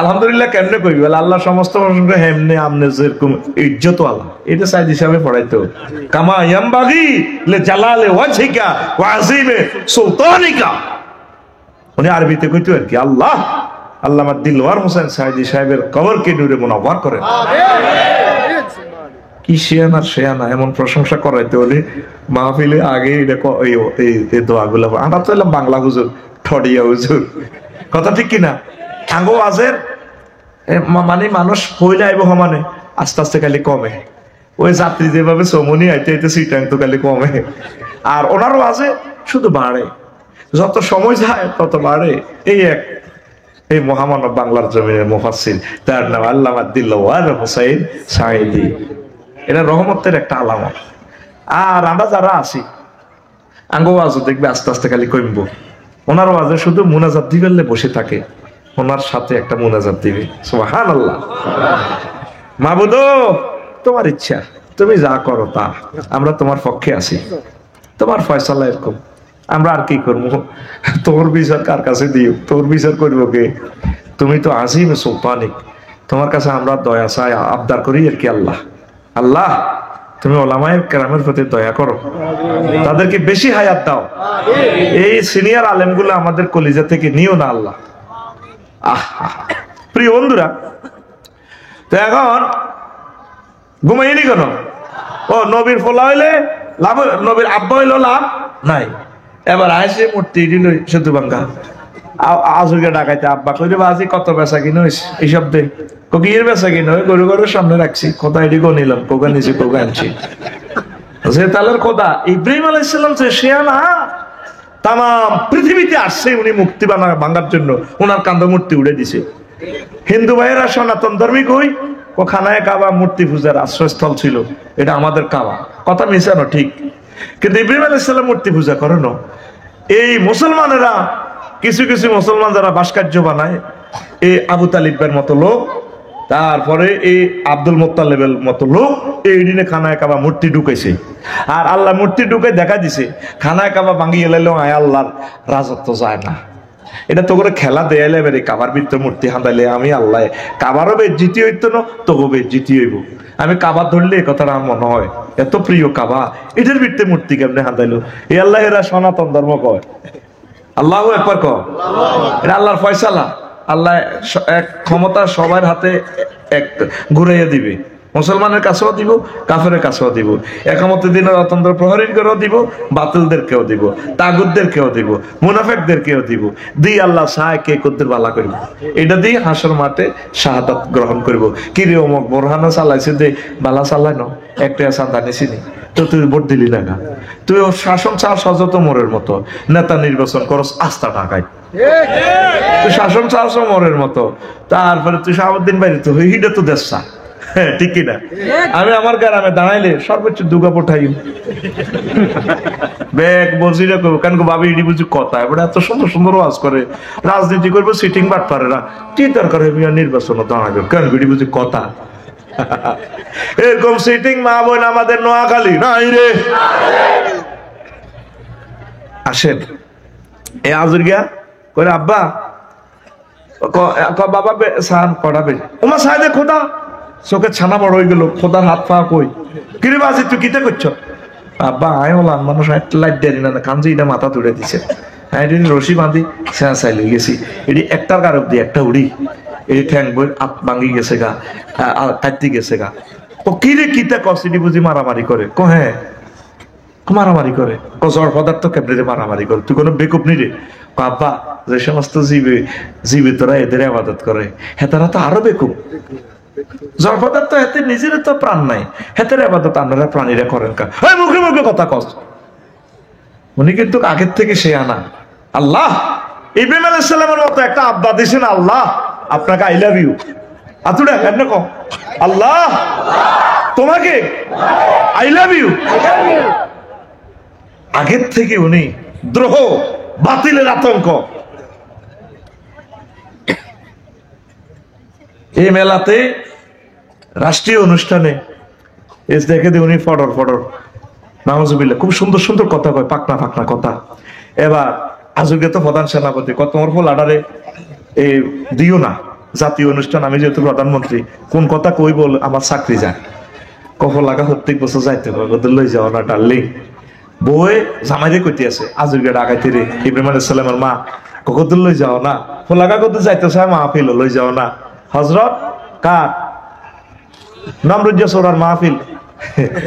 আলহামদুলিল্লাহ। কেমনে কইবি আল্লাহ সমস্ত প্রশংসা হেমনে আমনে যেরকম ইজ্জত আল্লাহ এটা সাইদ হিসাবে পড়াইতো, কামা ইয়ামবাগি লে জালালে ওয়াজহিকা ওয়া আযীমে সুলতানিকা, উনি আরবিতে কইতো আর কি আল্লাহ আল্লামা দিলওয়ার হোসেন সাইদি সাহেবের কবরকে নূরে মুনাওয়ার করেন। কি শিয়ানা শিয়ানা এমন প্রশংসা করাইতে হলে মাহফিলে আগে এই দোয়াগুলো, আমরা তো এলাম বাংলা হুজুর ঠডিয়া হুজুর, কথা ঠিক কিনা? আঙ্গো আজের মানে মানুষ হইলে আইব সমানে আস্তে আস্তে খালি কমে, ওই যাত্রী যেভাবে চমনি আইতে আইতে সিটাং তো খালি কমে, আর ওনারও আছে শুধু বাড়ে, যত সময় যায় তত বাড়ে। এই মহামানব বাংলার জমিনের মুফাসসির, তার নাম আল্লামা দিলওয়ার হোসেন সাঈদী, এটা রহমতের একটা আলামত। আর আমরা যারা আছি আঙ্গো আজও দেখবে আস্তে আস্তে খালি কমবো, ওনার ওয়াজে শুধু মুনাজাত দিবেলে বসে থাকে, ওনার সাথে একটা মুনাজাত দিবে সুবহানাল্লাহ। মাবুদ তোমার ইচ্ছা, তুমি যা করো তা, আমরা তোমার পক্ষে আছি, তোমার ফয়সালা এরকম, আমরা আর কি করবো, তোর বিচার কার কাছে দিও, তোর বিচার করবো কে, তুমি তো আজিম সুলতানিক, তোমার কাছে আমরা দয়া চাই আবদার করি আর কি আল্লাহ। আল্লাহ তুমি ওলামায়ে কেরামের প্রতি দয়া করো, তাদেরকে বেশি হায়াত দাও, এই সিনিয়র আলেমগুলো আমাদের কলিজা থেকে নিও না আল্লাহ। প্রিয় বন্ধুরা, তো এখন ঘুমাইনি কেন? ও নবীর ফোলা হইলে লাভ, নবীর আব্বা হইল লাভ নাই। এবার আইসে মূর্তি দিল সেতু ভাঙ্গা আজুকে ডাকাইতে আব্বা কইরে বাজি কত বেচা কিনো এইসব দে, কোকির বেচা কিনো গরু গরুর সামনে রাখছি, খোদা এটি গো নিলাম, কোকা নিচে কোকা আনছি, যে তালের খোদা ইব্রাহিম আলাইহিস সালাম সে না তাম পৃথিবীতে আসছে উনি মুক্তি ভাঙার জন্য, ওনার কান্দ মূর্তি উড়ে দিছে। হিন্দু ভাইয়েরা সনাতন ধর্মী কই ও খানায় কাবা মূর্তি পূজার আশ্রয়স্থল ছিল, এটা আমাদের কাবা, কথা মিশানো ঠিক, কিন্তু ইব্রাহিম আলাইহিস সালাম মূর্তি পূজা করে না। এই মুসলমানেরা কিছু কিছু মুসলমান যারা ভাস্কর্য বানায়, এই আবু তালিবের মতো লোক, তারপরে এই আব্দুল মোত্তালেবের মতো লোক এই দিনে খানায় কাবা মূর্তি ঢুকাইছে, আর আল্লাহ মূর্তি ঢুকে দেখা দিছে খানায় কাবা ভাঙিয়ে এলাইলেও আয় আল্লাহর রাজত্ব যায় না, এটা তো করে খেলা দেয়ালে বেরে কাবার ভিতর মূর্তি হাঁদাইলে আমি আল্লাহ কাবারও বেজ্জিতি হইতো না তোকে বেজ্জিতি হইব। আমি কাবা ধরলে এ কথাটা আমার মনে হয় এত প্রিয় কাবা, এটার ভিতরে মূর্তি কেমনে হাঁদাইলো। এই আল্লাহ এরা সনাতন ধর্ম কয়, আল্লাহ একবার কয়, এটা আল্লাহর ফয়সালা। আল্লাহ এক ক্ষমতা সবার হাতে এক ঘুরাইয়া দিবে, মুসলমানের কাছেও দিব, কাফেরের কাছেও দিব, একামতের দিনের অতন্ত্র প্রহরীদেরও দিব, বাতিলদেরকেও দিব, তাগুতদেরকেও দিব, মুনাফেকদেরকেও দিব। দিয়ে আল্লাহ সাহায় কে কদ্দের বালা করব, এটা দিয়ে হাসর মাঠে শাহাদাত গ্রহণ করব। কি রে অমুক বোরহানা চালাইছে দে, বালা চালাই ন, একটা চাঁদা নিছিনি তো তুই ভোট দিলি না, তুই শাসন চাল সজত মোরের মতো, নেতা নির্বাচন করস আস্থা টাকায়, তুই শাসন চালস মোরের মতো, তারপরে তুই শাহাবুদ্দিন বাইরে তো হিডে তো দেশা, ঠিক কিনা? আমি আমার গ্রামে দাঁড়াইলে সর্বোচ্চ দুগা পঠাই ব্যাগ বজিরা করবো, কেন ভাবি ইডি বুঝি কথা এবার এত সুন্দর সুন্দর ওয়াজ করে, রাজনীতি করবো, সিটিং বাট পারে না, কি দরকার নির্বাচন দাঁড়াবে, কেন ইডি বুঝি কথা। এরকম সিটিং মা বোন আমাদের নোয়াখালী নাই রে। আসেন এ আজুর গিয়া কইরে আব্বা বাবা সান করাবে ওমা সাহেব খোদা চোখের ছানা বড় হয়ে গেল, খোদার হাত পা কই কিরে বাজি তুই কিতে করছো? আব্বা আয় হলাম মানুষ লাইট দেয় না, কাঞ্জি এটা মাথা তুলে দিছে, হ্যাঁ রশি বাঁধি চাই লই গেছি, এটি একটার কারক দিয়ে একটা উড়ি, এই ঠ্যাং বই আত ভাঙি গেছে গা, কাটতে গেছে গা। ও কিরে কিতা কসিডি বুঝি মারামারি করে, কো হ্যাঁ মারামারি করে, জড় পদার্থ কেমনে মারামারি করে, তুই কোনো বেকুব নি রে? আব্বা যে সমস্ত জীবে তোরা এদের আবাদত করে হেতারা তো আরো বেকুব, জড় পদার্থ হেতে নিজের তো প্রাণ নাই, হেতের আবাদত আপনারা প্রাণীরা করেন কা? মুখে মুখে কথা কস। উনি কিন্তু আগের থেকে সে আনা আল্লাহ ইব্রাহিম আলাইহিস সালামের মতো একটা আব্বা দিছেন, আল্লাহ আপনাকে আই লাভ ইউ, আতুড়া কেন কম আল্লাহ তোমাকে আই লাভ ইউ। আগের থেকে উনি দ্রোহ বাতিলের আতঙ্ক। এই মেলাতে রাষ্ট্রীয় অনুষ্ঠানে দেখে দিয়ে উনি ফডর ফডর নাউজুবিল্লাহ খুব সুন্দর সুন্দর কথা কয়, পাকনা ফাকনা কথা। এবার আজকে তো প্রধান সেনাপতি কত মোর ফল আডারে এই দিও না জাতীয় অনুষ্ঠান, আমি যেহেতু প্রধানমন্ত্রী কোন কথা কই বল আমার চাকরি যায়, কফল লাগা প্রত্যেক বছর যাইতে হবে, ওদের লই যাও না ডার্লিং। বই জামাইরে কইতে আছে আজুরগে ডাকাইতে রে ইব্রাহিম আলাইহিস সালামের মা, কদর লই যাও না, ফলাগা কত যাইতে চায় মাহফিল লই যাও না। হযরত কার নমরুজ্জা সোরার মাহফিল,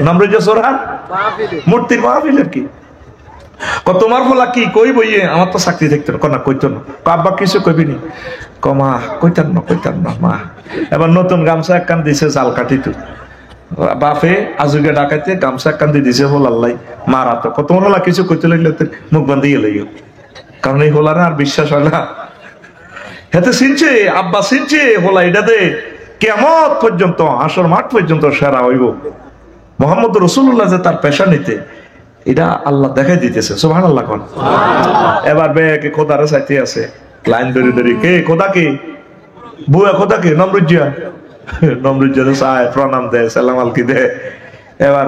নমরুজ্জা সোরার মূর্তির মাহফিল আর কি। তোমার ফলা কি কই বইয়ে আমার তো চাকরি দেখতে না, কইতো না। আব্বা কিছু কইবি নি? মা কইতাম না মা। এবার নতুন গামছা একখান দিছে জাল কাটিতো, বাপে আজুকে ডাকাইতে গামছা কান্দি দিছে হল আল্লাহ মারা তো কত হলা কিছু কইতে লাগলে মুখ বান্ধিয়ে লইও, কারণ এই হোলা না আর বিশ্বাস হয় না। হেতে চিনছে আব্বা চিনছে হোলা এটাতে কিয়ামত পর্যন্ত হাসর মাঠ পর্যন্ত সেরা হইব। মুহাম্মদ রাসূলুল্লাহ যে তার পেশা নিতে এটা আল্লাহ দেখাই দিতেছে, সুবহানাল্লাহ কোন। এবার বেকে খোদারে চাইতে আছে লাইন ধরে ধরে, কে খোদা কে বুয়া খোদা কে? নমরুজ্জা। নমরুজ্জারে চায় প্রণাম দেয় সালাম আলকি দেয়। এবার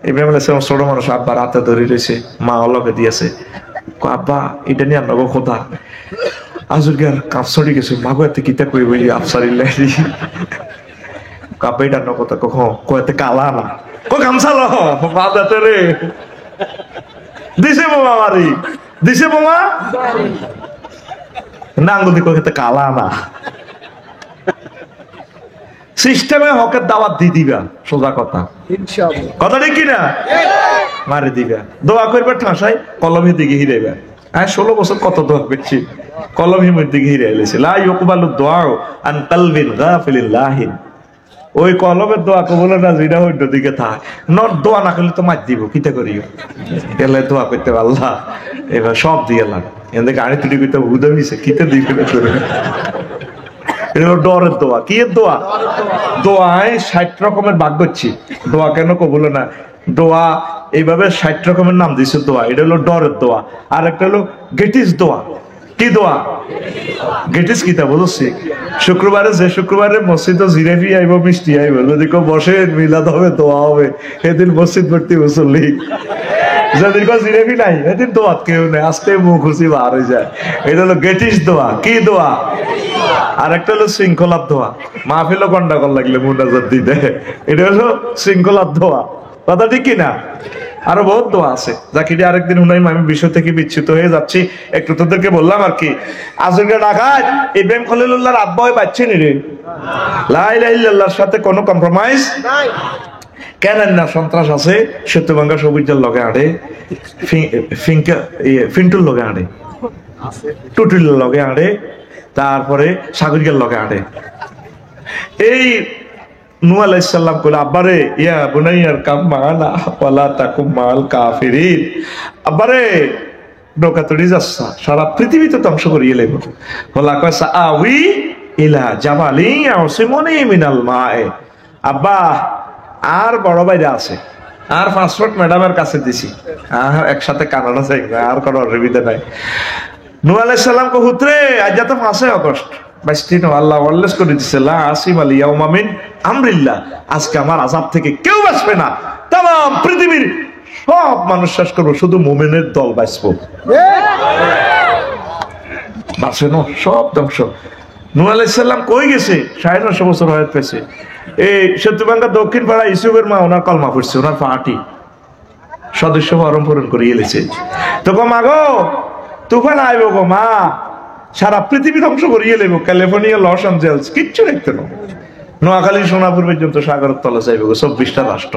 ইব্রাহিম আলাইহিস সালাম ছোট মানুষ আব্বার হাতে ধরে রয়েছে, মা অলকে দিয়েছে, আব্বা এটা নিয়ে আনবো খোদা। আজকে আর কাপ ছড়ি গেছে, মাগো এতে কিতা কই বলি আফসারিল্লাহ কাপে এটা না কথা কখন কয়েতে কালা না কো গামছা ল বাদাতে রে দিছে বোমা মারি দিছে বোমা না আঙ্গুলি কয়েতে কালা না। সিস্টেমে হকের দাওয়াত দি দিবা, সোজা কথা কথা ঠিক কিনা মারি দিবা, দোয়া করবে ঠাসাই কলমের দিকে হিরাইবা। 16 বছর কত দোয়া করছি, কলমের দিকে হিরে এলেছে। লা ইউকবালু দুআউ আন কালবিন গাফিলিন লাহিন, ওই কলমের দোয়া কবুল না যেটা হইতো দিকে থাক নট দোয়া না করলে তো মার দিব, কিতা করিও এলে দোয়া করতে আল্লাহ এবার সব দিয়ে এলাম এদের গাড়ি তুলি করতে হুদা মিশে কিতে দিবে ডরের দোয়া। কি এর দোয়া? দোয়ায় 60 রকমের ভাগ করছি, দোয়া কেন কবুল না, দোয়া এইভাবে 60 রকমের নাম দিছে দোয়া। এটা হলো ডরের দোয়া, আর একটা হলো গেটিস দোয়া। কি দোয়া? গেটিস কিতা বলছি শুক্রবারে, যে শুক্রবারে মসজিদ জিরেফি আইব মিষ্টি আইব, যদি কেউ বসে মিলাদ হবে দোয়া হবে, সেদিন মসজিদ ভর্তি মুসল্লি যেদিন জিরেবি নাই এদিন দোয়া কেউ নেই, আস্তে মুখ খুশি বার হয়ে যায়। এটা হলো গেটিস দোয়া। কি দোয়া? আর একটা হলো শৃঙ্খলার দোয়া। মাহফিলও গন্ডাগোল লাগলে মুনাজাত দিতে, এটা হলো শৃঙ্খলার দোয়া। কথা ঠিক কিনা? আরো বহুত দোয়া আছে, যা কি আরেকদিন হুনাইম। আমি বিষয় থেকে বিচ্যুত হয়ে যাচ্ছি, একটু তোদেরকে বললাম আর কি। আজকে ঢাকায় ইব্রাহিম খলিলুল্লাহর আব্বা হয় বাচ্চা নি রে, লা ইলাহা ইল্লাল্লাহর সাথে কোনো কম্প্রোমাইজ নাই। কেন না সন্ত্রাস আছে, সত্যবাঙ্গা সবুজের লগে আড়ে, ফিন্টুর লগে আড়ে, টুটুল লগে আড়ে, তারপরে সাগরিকার লগে আড়ে। এই নূহ আলাইহিস সালাম কইল, আব্বারে ইয়া বুনাইয়ার কাম মানা ওয়ালা তাকুম মাল কাফিরিন। আব্বারে নৌকা তড়ি যাচ্ছা, সারা পৃথিবী তো ধ্বংস করিয়ে লাগবে। বলা কয় সাআউই ইলা জাবালি ইয়াসিমুনি মিনাল মায়ে। আব্বা আর বড় ভাইরা আছে, আর পাসপোর্ট ম্যাডামের কাছে দিছি, আর একসাথে কানাডা যাই, আর কোনো অসুবিধা নাই। নূহ আলাইহিস সালাম কো হুতরে আজ তো 5 আগস্ট 22 আল্লাহ ওয়াল্লাস করে দিছে, লা আসিম আল ইয়াউমা মিন আমরিল্লাহ। আজকে আমার আযাব থেকে কেউ বাঁচবে না, তাম পৃথিবীর সব মানুষ শেষ করবো, শুধু মুমিনের দল বাঁচবো। বাঁচে না, সব ধ্বংস। নূহ আলাইহিস সালাম কই গেছে? 950 বছর হয়ে পেয়েছে। এই সত্যবাঙ্গা দক্ষিণ পাড়া ইসুফের মা ওনার কলমা পড়ছে, ওনার পার্টি সদস্য ফরম পূরণ করে এলেছে। তো গো মা গো, তুফান আইব গো মা, সারা পৃথিবী ধ্বংস করিয়ে লেব, ক্যালিফোর্নিয়া, লস অ্যাঞ্জেলস কিচ্ছু দেখতে না, নোয়াখালী সোনাপুর পর্যন্ত সাগরের তলে যাইব গো, 24টা রাষ্ট্র।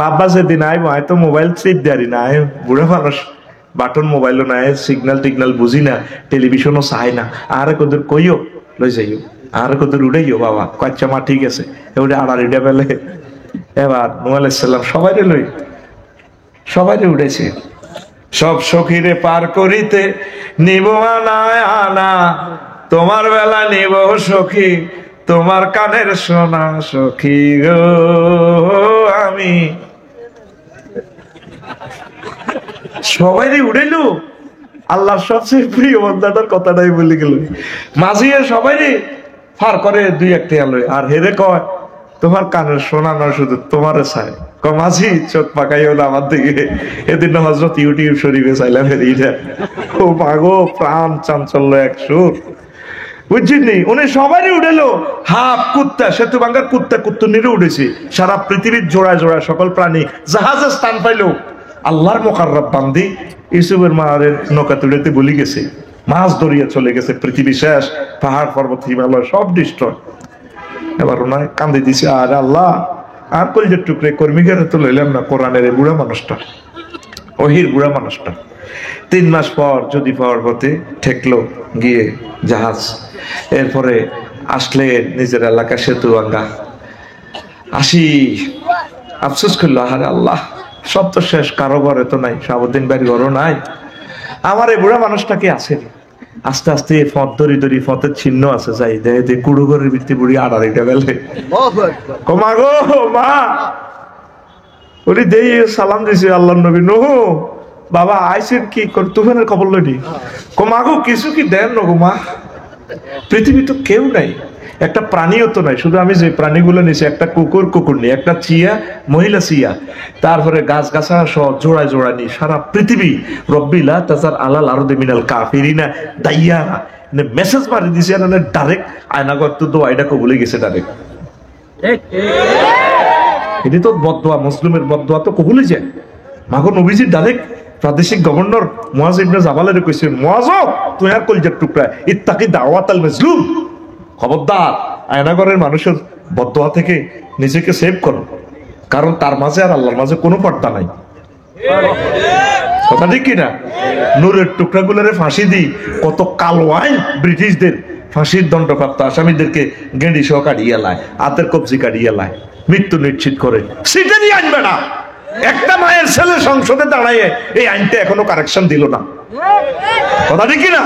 আব্বা যেদিন আইব, আয় তো মোবাইল চিপ দেয়ারি না, আয় বুড়া মানুষ, বাটন মোবাইলও নাই, সিগন্যাল টিগনাল বুঝি না, টেলিভিশনও চাই না। আরে কদর কইও লই যাইও, আর কদর উড়াইও বাবা। কচ্চা মা ঠিক আছে, এবারে আড়াড়িটা পেলে। এবার নূহ আলাইহিস সালাম সবাইরে লই, সবাইরে উঠেছে। সব সখীরে পার করিতে নিব আনায় আনা, তোমার বেলা নিব সখী, তোমার কানের সোনা সখী গো আমি। সবাইরে উড়াইলো, আল্লাহর সবচেয়ে প্রিয় বান্দাটার কথাটাই বলে গেল। মাঝিয়ে সবাইরে ফার করে 2-1 আলোয়, আর হেরে কয় তোমার কানের সোনা নয়, শুধু তোমারে চাই। মাঝি চোখ পাকাইও না আমার দিকে। এদিন হযরত ইউটিউব শরীফে চাইলাম এরিটা, ও মাগো প্রাণ চাঞ্চল্য এক সুর, বুঝছিনি? উনি সবারই উঠেলো, হাফ কুত্তা, সেতু ভাঙ্গার কুত্তা কুত্তুনিরে উঠেছে, সারা পৃথিবীর জোড়ায় জোড়ায় সকল প্রাণী জাহাজে স্থান পাইলো। আল্লাহর মোকাররব বান্দি ইউসুফের মায়ের নৌকা তুলেতে বলি গেছে, মাছ ধরিয়ে চলে গেছে, পৃথিবী শেষ, পাহাড় পর্বত হিমালয় সব ডিস্ট্রয়। এবার ওনায় কান্দি দিছে, আর আল্লাহ আর কলজের টুকরে কর্মীগারে তো লইলাম না, কোরআনের এই বুড়া মানুষটা, ওহির বুড়া মানুষটা। 3 মাস পর যদি পাওয়ার পথে ঠেকলো গিয়ে জাহাজ, এরপরে আসলে নিজের এলাকা সেতু ভাঙ্গা, আসি আফসোস করলো, আরে আল্লাহ সব তো শেষ, কারো ঘরে তো নাই, শাহাবুদ্দিন ভাইয়ের ঘরও নাই, আমার এই বুড়া মানুষটা কি আছে? আস্তে আস্তে ফত ধরি ধরি, ফতের চিহ্ন আছে, যাই দে কুড়ু ঘরের ভিত্তি বুড়ি আড়াড়িটা বেলে, মা গো মা, উনি দেই সালাম দিছে আল্লাহর নবী, নূহ বাবা আইসেন কি কর, তুফানের খবর লইনি। মা গো কিছু কি দেন নগো মা, পৃথিবী তো কেউ নাই, একটা প্রাণীও তো নাই, শুধু আমি যে প্রাণীগুলো নিয়েছি, একটা কুকুর নেই, একটা চিয়া মহিলা চিয়া, তারপরে গাছ গাছা সহ জোড়ায় জোড়া নি, সারা পৃথিবী রব্বিলা তাজার আলাল আরদে মিনাল কাফিরিনা দাইয়ারা মেসেজ মারি দিছে, ডাইরেক্ট আয়নাগর তো দোয়াইটা কবুলে গেছে ডাইরেক্ট। এটি তো বদদোয়া, মুসলিমের বদদোয়া তো কবুলে যায়। মাগো নবীজি ডাইরেক্ট প্রাদেশিক গভর্নর মুয়াজ ইবনে জাবালের কইছে, মুয়াজ তুই আর কলজার টুকরা, ইত্তাকি দাওয়াতাল মাজলুম, খবরদার আয়নাগরের মানুষের বদদোয়া থেকে নিজেকে সেভ করো, কারণ তার মাঝে আর আল্লাহর মাঝে কোনো পর্দা নাই। কথা ঠিক কিনা? নূরের টুকরাগুলোরে ফাঁসি দিই, কত কালো আইন ব্রিটিশদের ফাঁসির দণ্ডপ্রাপ্ত আসামিদেরকে গেঁড়ি সহ কাটিয়ে লায়, হাতের কবজি কাটিয়ে লায়, মৃত্যু নিশ্চিত করে, সিটে দিয়ে আনবে না। একটা মায়ের ছেলে সংসদে দাঁড়ায় এই আইনটা এখনো কারেকশন দিল না। কথা ঠিক কিনা?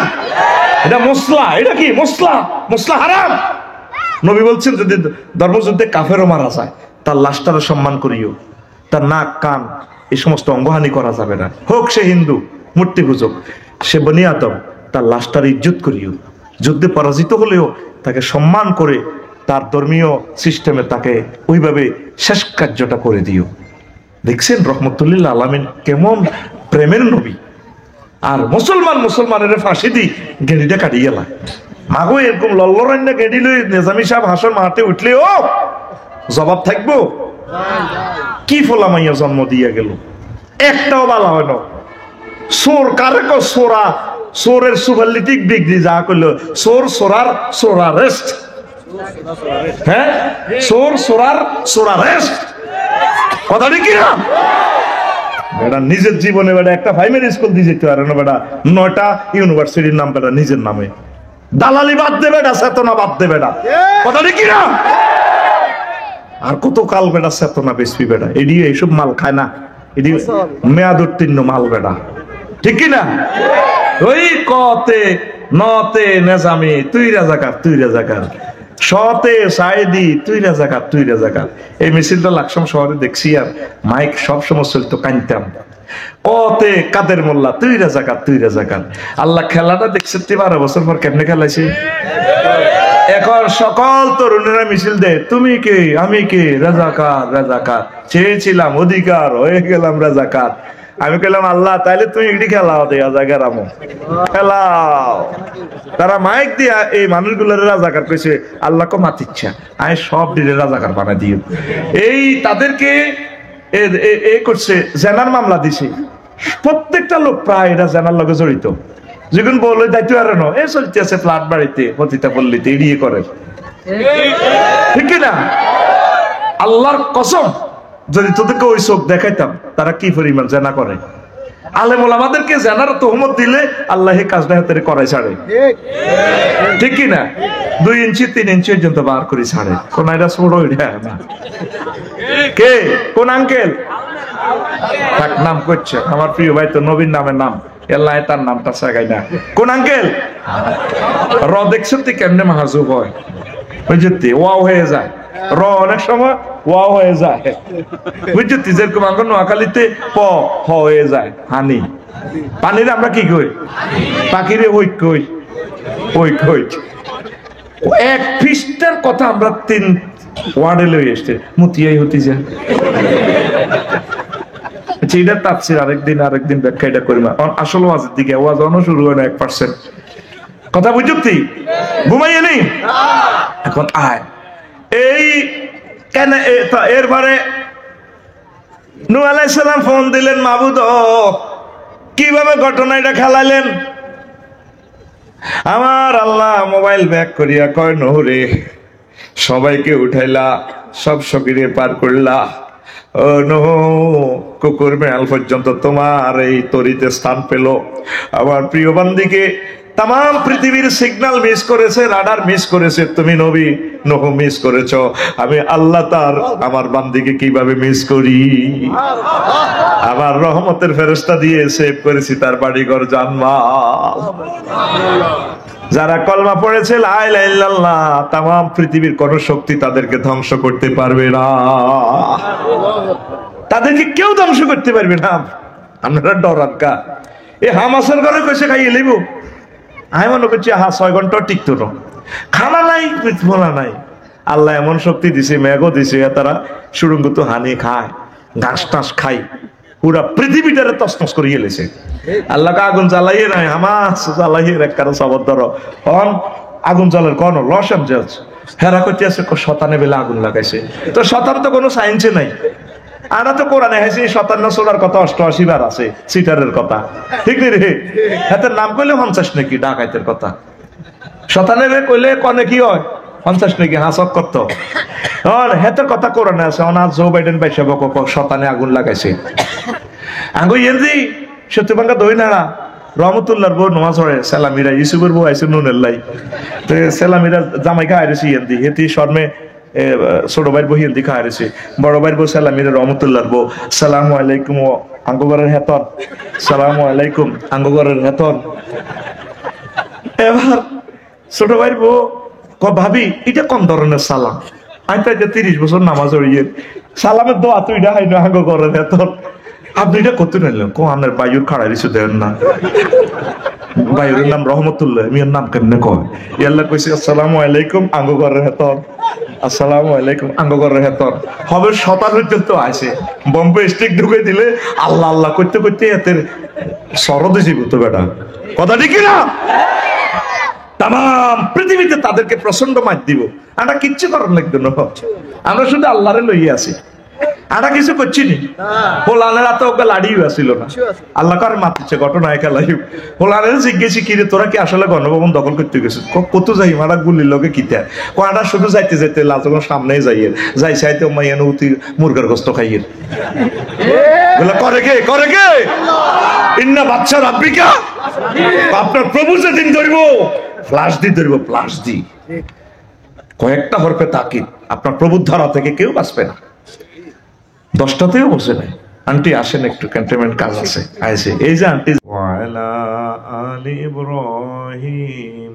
এটা মসলা, এটা কি মসলা? মসলা হারাম। নবী বলছেন যদি ধর্মযুদ্ধে কাফেরও মারা যায়, তার লাশটারে সম্মান করিও, তার নাক কান এই সমস্ত অঙ্গহানি করা যাবে না, হোক সে হিন্দু মূর্তি পূজক, সে বনি আদম, তার লাশটার ইজ্জত করিও, যুদ্ধে পরাজিত হলেও তাকে সম্মান করে তার ধর্মীয় সিস্টেমে তাকে ওইভাবে শেষ কার্যটা করে দিও। দেখছেন রহমতুল্লিল আলামিন কেমন প্রেমের নবী। আর মুসলমানের ফাঁসি দি গেঁড়িটা কাটিয়ে গেলা মাগো এরকম লল্লরান্য গেঁড়ি লই নিজামী সাহেব হাসর মাঠে উঠলে ও জবাব থাকবো? কি ফোলা মাইয়া জন্ম দিয়া গেল, একটাও বালা হয় না। সোর কারে কো সোরা, সোরের সুপারলিটিক ডিগ্রি যা করলো সোর সোরার সোরারেস্ট, হ্যাঁ সোর সোরার সোরারেস্ট, কথাটা কি না? বেটা নিজের জীবনে বেটা একটা প্রাইমারি স্কুল দিয়ে যেতে পারে না, বেটা 9টা ইউনিভার্সিটির নাম বেটা নিজের নামে। দালালি বাদ দে বেটা, চেতনা বাদ দে বেটা, কথাটা কি না? আর কত কাল বেটা চেতনা বেশি বেটা, এডি এইসব মাল খায় না, এডি মেয়াদ উত্তীর্ণ মাল বেটা, ঠিক কি না? ওই কতে নতে নেজামি তুই রাজাকার, তুই রাজাকার, সতে সাইদি তুই রাজাকার, তুই রাজাকার। এই মিছিলটা লাকসাম শহরে দেখছি, আর মাইক সবসময় চলতো, কানতাম। কতে কাদের মোল্লা তুই রাজাকার, তুই রাজাকার। আল্লাহ খেলাটা দেখছে 12 বছর পর কেমনে খেলাইছে। এখন সকল তরুণেরা মিছিল দেয় তুমি কে আমি কে, রাজাকার রাজাকার, চেয়েছিলাম অধিকার হয়ে গেলাম রাজাকার। আমি কইলাম আল্লাহ তাইলে তুমি এটি খেলাও দেয়া জায়গা রামো খেলাও। তারা মাইক দিয়া এই মানুষগুলোর রাজাকার কইছে, আল্লাহ কো মাতিচ্ছা আমি সব দিলে রাজাকার বানাই দিও। এই তাদেরকে এ করছে, জেনার মামলা দিছে, প্রত্যেকটা লোক প্রায় এটা জেনার লগে জড়িত। যখন বলে দায়িত্ব আর এ চলতে আছে ফ্ল্যাট বাড়িতে পতিতা পল্লীতে এড়িয়ে করে, ঠিক না? আল্লাহর কসম যদি তোদেরকে ওই চোখ দেখাইতাম তারা কি পরিমাণ জেনা করে। আলেম ওলামাদেরকে জেনার তহমত দিলে আল্লাহ এই কাজটা হাতে করাই ছাড়ে, ঠিক কি না? 2 ইঞ্চি 3 ইঞ্চি পর্যন্ত বার করে ছাড়ে। কোন এটা ছোট না কে, কোন আঙ্কেল তার নাম করছে, আমার প্রিয় ভাই তো নবীর নামের নাম এল্লাহ তার নামটা সাগাই না। কোন আঙ্কেল র দেখছেন তুই কেমনে মাহাজুব হয়, বুঝলি ওয়াও হয়ে যায়, র অনেক সময় ওয়াও হয়ে যায়, বুঝলি যেরকম আমরা নোয়াখালীতে প হয়ে যায় হানি, পানির আমরা কি কই পাখিরে ওই কই, ওই কই। এক পৃষ্ঠার কথা আমরা 3 ওয়ার্ডে লই আসছে, মতিয়াই হতে যায়। এটা তাফসীর আরেকদিন ব্যাখ্যা এটা করি। আসল ওয়াজের দিকে ওয়াজ অন শুরু হয় না 1%, কথা বুঝতি ঘুমাইয়ে নেই। এখন আয় এই কেন এরপরে নূহ আলাইহিস সালাম ফোন দিলেন, মাবুদ কিভাবে ঘটনা এটা খেলাইলেন? আমার আল্লাহ মোবাইল ব্যাক করিয়া কয়, নূহ রে সবাইকে উঠাইলা, সব সকিরে পার করলা, ও নূহ কুকুর মেয়াল পর্যন্ত তোমার এই তরিতে স্থান পেল। আমার প্রিয় বান্দিকে তাম পৃথিবীর সিগন্যাল মিস করেছে, রাডার মিস করেছে, তুমি নবী নূহ মিস করেছো। আমি আল্লাহ তার আমার বান্দিকে কিভাবে মিস করি, আমার রহমতের ফেরেশতা দিয়ে সেভ করেছি তার বাড়িঘর জান্নাত। যারা কলমা পড়েছে লা ইলাহা ইল্লাল্লাহ, তাম পৃথিবীর কোন শক্তি তাদেরকে ধ্বংস করতে পারবে না, তাদেরকে কেউ ধ্বংস করতে পারবে না। আপনারা ডরান কা? এ হামাসের ঘরে কইছে খাইয়ে লইব, আমি মনে করছি 6 ঘন্টা টিকতো না, খানা নাই বলা নাই। আল্লাহ এমন শক্তি দিছে, মেঘও দিছে, তারা সুড়ঙ্গ তো হানি খায়, ঘাস টাস খাই, পুরা পৃথিবীটারে তছনছ করে গেলেছে। আল্লাহকে আগুন জ্বালাইয়ে নাই, হামাস জ্বালাইয়ে এক কারো সবর ধরো অন আগুন জ্বালার কোন লস এঞ্জেলস হেরা করতে আছে শতানে বেলা আগুন লাগাইছে। তো শতান তো কোনো সায়েন্সে নাই, আনা তো কোরআনে হেসে 57 সোলার কথা 88 বার আছে, সিটারের কথা, ঠিক নি রে? হাতের নাম কইলে 50 নাকি ডাকাইতের কথা, শতানের কইলে কনে কি হয় 50 নাকি হাসক করতো। আর হেতের কথা কোরআনে আছে, অনাথ জো বাইডেন পাইছে শতানে আগুন লাগাইছে। আঙ্গু ইয়েন্দি সত্যবাঙ্গা দই নাড়া রহমতুল্লাহর বউ নমাজ পড়ে, সেলামিরা ইউসুফের বউ আইসে নুনের লাই, তো সেলামিরা জামাই খাই রয়েছে ইয়েন্দি, হেতি শর্মে ছোট ভাইয়ের বউ হিন্দি খাওয়া রয়েছে, বড় ভাইয়ের বউ সালামির রহমতুল্লাহর বউ সালামু আলাইকুম ও আঙ্গগরের হেতন, সালামু আলাইকুম আঙ্গগরের হেতন। এবার ছোট ভাইয়ের বউ ভাবি এটা কোন ধরনের সালাম, আমি তো 30 বছর নামাজ পড়িয়ে সালামের দোয়া তুই এটা হাই না আঙ্গগরের হেতন, আপনি এটা করতে নিলেন কো আপনার বায়ুর খাড়া দিছু দেন না। ভাইয়ের নাম রহমতুল্লাহ, মিয়ার নাম কেমনে কয়? আল্লাহ কইছে আসসালামু আলাইকুম আঙ্গো ঘরের হেতর, আসসালামু আলাইকুম আঙ্গো ঘরের হেতর হবে 7 পর্যন্ত আছে। বম্বে স্টিক ঢুকে দিলে আল্লাহ আল্লাহ করতে করতে এতের সরদে জীবিত বেটা, কথা ঠিক না? তাম পৃথিবীতে তাদেরকে প্রচন্ড মার দিব, আমরা কিচ্ছু করার লাগবে না, আমরা শুধু আল্লাহরে লইয়ে আছি, আমরা কিছু করছি নি। হোলানের হাতে ওকে লাড়িও আসিল না, আল্লাহ কার মাতিছে ঘটনা একালাই। হোলানের জিজ্ঞেসি কিরে তোরা কি আসলে গণভবন দখল করতে গেছিস? কত যাই মারা গুলির লোকে কিতা কোয়াটা শুধু যাইতে যাইতে লালচন সামনেই যাইয়ের যাই চাইতে মাইয়ান উতি মুরগার গোস্ত খাইয়ের করে কে করে কে ইন্না বাচ্চা রাব্বিকা, আপনার প্রভু যেদিন ধরবো ফ্লাশ দি ধরবো, ফ্লাশ দি কয়েকটা হরফে তাকিদ, আপনার প্রভুর ধারা থেকে কেউ বাঁচবে না। 10টাতেও বসে নাই। আন্টি আসেন একটু, ক্যান্টনমেন্ট কাজ আছে, আইসে এই যে আন্টি। ওয়ালা আলি ইব্রাহিম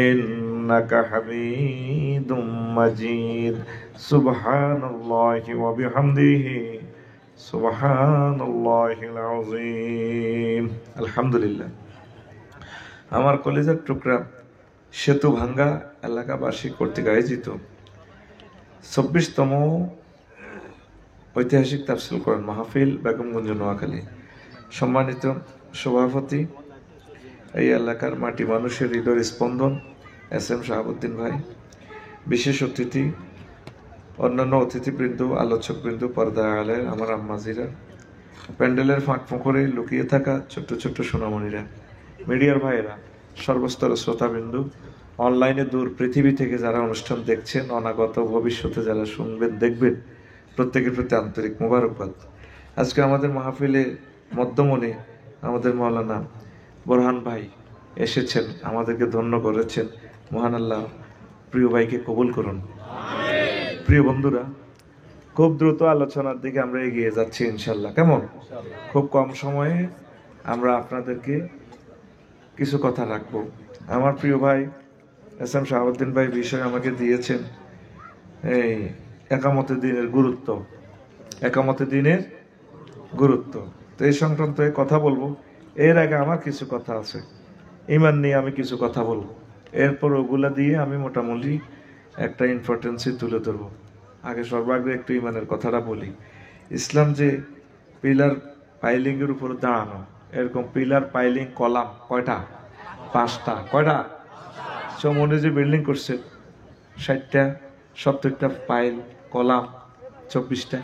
ইন্নাকা হামিদুম মাজিদ সুবহানাল্লাহি ওয়া বিহামদিহি সুবহানাল্লাহিল আযীম। আলহামদুলিল্লাহ। আমার কলেজের টুকরা সেতু ভাঙ্গা এলাকাবাসী কর্তৃক আয়োজিত 24তম ঐতিহাসিক তাফসীর কোরআন মাহফিল বেগমগঞ্জ নোয়াখালী, সম্মানিত সভাপতি, এই এলাকার মাটি মানুষের হৃদয়ের স্পন্দন SM শাহাবুদ্দিন ভাই, বিশেষ অতিথি, অন্যান্য অতিথিবৃন্দ, আলোচকবৃন্দ, পর্দা আলের আমার আম্মাজিরা, প্যান্ডেলের ফাঁক ফোঁকরে লুকিয়ে থাকা ছোট্ট ছোট্ট সোনামণিরা, মিডিয়ার ভাইয়েরা, সর্বস্তরের শ্রোতাবিন্দু, অনলাইনে দূর পৃথিবী থেকে যারা অনুষ্ঠান দেখছেন, অনাগত ভবিষ্যতে যারা শুনবেন দেখবেন, প্রত্যেকের প্রতি আন্তরিক মোবারকবাদ। আজকে আমাদের মাহফিলে মধ্যমণি আমাদের মাওলানা বোরহান ভাই এসেছেন, আমাদেরকে ধন্য করেছেন। মহান আল্লাহ প্রিয় ভাইকে কবুল করুন। প্রিয় বন্ধুরা, খুব দ্রুত আলোচনার দিকে আমরা এগিয়ে যাচ্ছি ইনশাল্লাহ। কেমন? খুব কম সময়ে আমরা আপনাদেরকে কিছু কথা রাখবো। আমার প্রিয় ভাই SM শাহাবুদ্দিন ভাই বিষয় আমাকে দিয়েছেন এই একামতের দিনের গুরুত্ব, একামতের দিনের গুরুত্ব। তো এই সংক্রান্ত কথা বলবো। এর আগে আমার কিছু কথা আছে, ইমান নিয়ে আমি কিছু কথা বলবো, এরপর ওগুলা দিয়ে আমি মোটামুটি একটা ইম্পর্টেন্সই তুলে ধরবো। আগে সর্বাগ্রে একটু ইমানের কথাটা বলি। ইসলাম যে পিলার পাইলিং এর উপর দাঁড়ানো, এরকম পিলার পাইলিং কলাম কয়টা? 5টা। কয়টা? মনে যে বিল্ডিং করছে 60টা 70টা পাইল কলাম 24টা,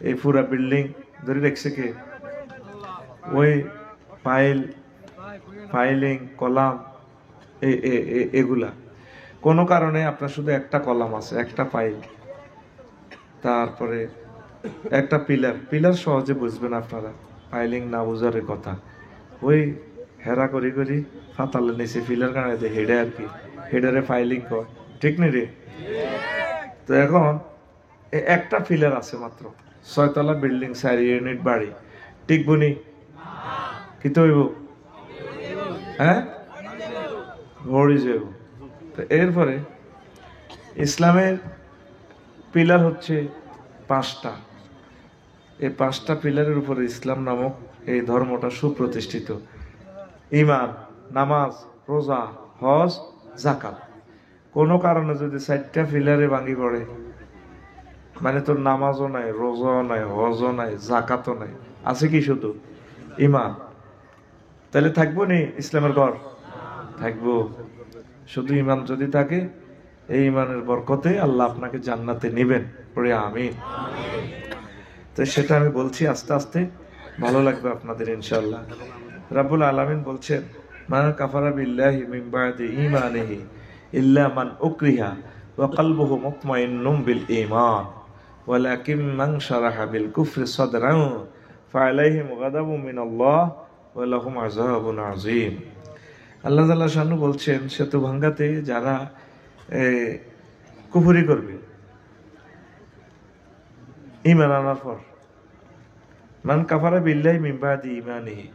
এই পুরা বিল্ডিং ধরে রেখেছে কে? ওই পাইল ফাইলিং কলাম এগুলা। কোনো কারণে আপনার শুধু একটা কলাম আছে, একটা ফাইল, তারপরে একটা পিলার। পিলার সহজে বুঝবেন আপনারা, ফাইলিং না বুঝার কথা। ওই হেরা করি করি ফাতালে নিচে পিলার কানাইতে হেডে আর কি, হেডারে ফাইলিং কয়, ঠিক নেই রে? তো এখন একটা পিলার আছে মাত্র, 6 তলা বিল্ডিং, 4 ইউনিট বাড়ি, ঠিক বনি কি তো হইব? হ্যাঁ, ভরি যাব। তো এরপরে ইসলামের পিলার হচ্ছে 5টা। এই 5টা পিলারের উপরে ইসলাম নামক এই ধর্মটা সুপ্রতিষ্ঠিত। ঈমান, নামাজ, রোজা, হজ, যাকাত। কোনো কারণে যদি 4টা পিলারে ভাঙি পড়ে, মানে তোর নামাজও নাই, রোজাও নাই, হজও নাই, যাকাতও নাই, আছে কি শুধু ঈমান, তাহলে থাকবো নি ইসলামের ঘর? থাকবো। শুধু ঈমান যদি থাকে, এই ঈমানের বরকতে আল্লাহ আপনাকে জান্নাতে নেবেন, পড়ে আমিন। তো সেটা আমি বলছি আস্তে আস্তে, ভালো লাগবে আপনাদের ইনশাআল্লাহ। রাব্বুল আলামিন বলছেন, মান কাফারা বিল্লাহি মিন বাদি ঈমানিহি ইল্লা মান উকরিহা ওয়া কলবুহু মুতমাইন্নুম বিল ঈমান ওয়ালাকিন মান শারাহা বিল কুফরি সাদরান ফাআলাইহিম গাদাবুম মিনাল্লাহ ওয়া লাহুম আযাবুন আযীম। আল্লাহ তাআলা শানু বলছেন, সেতু ভাঙ্গাতে যারা কুফরি করবে ঈমান আনার পর, মান কাফারা বিল্লাহি মিন বাদি ঈমানিহি,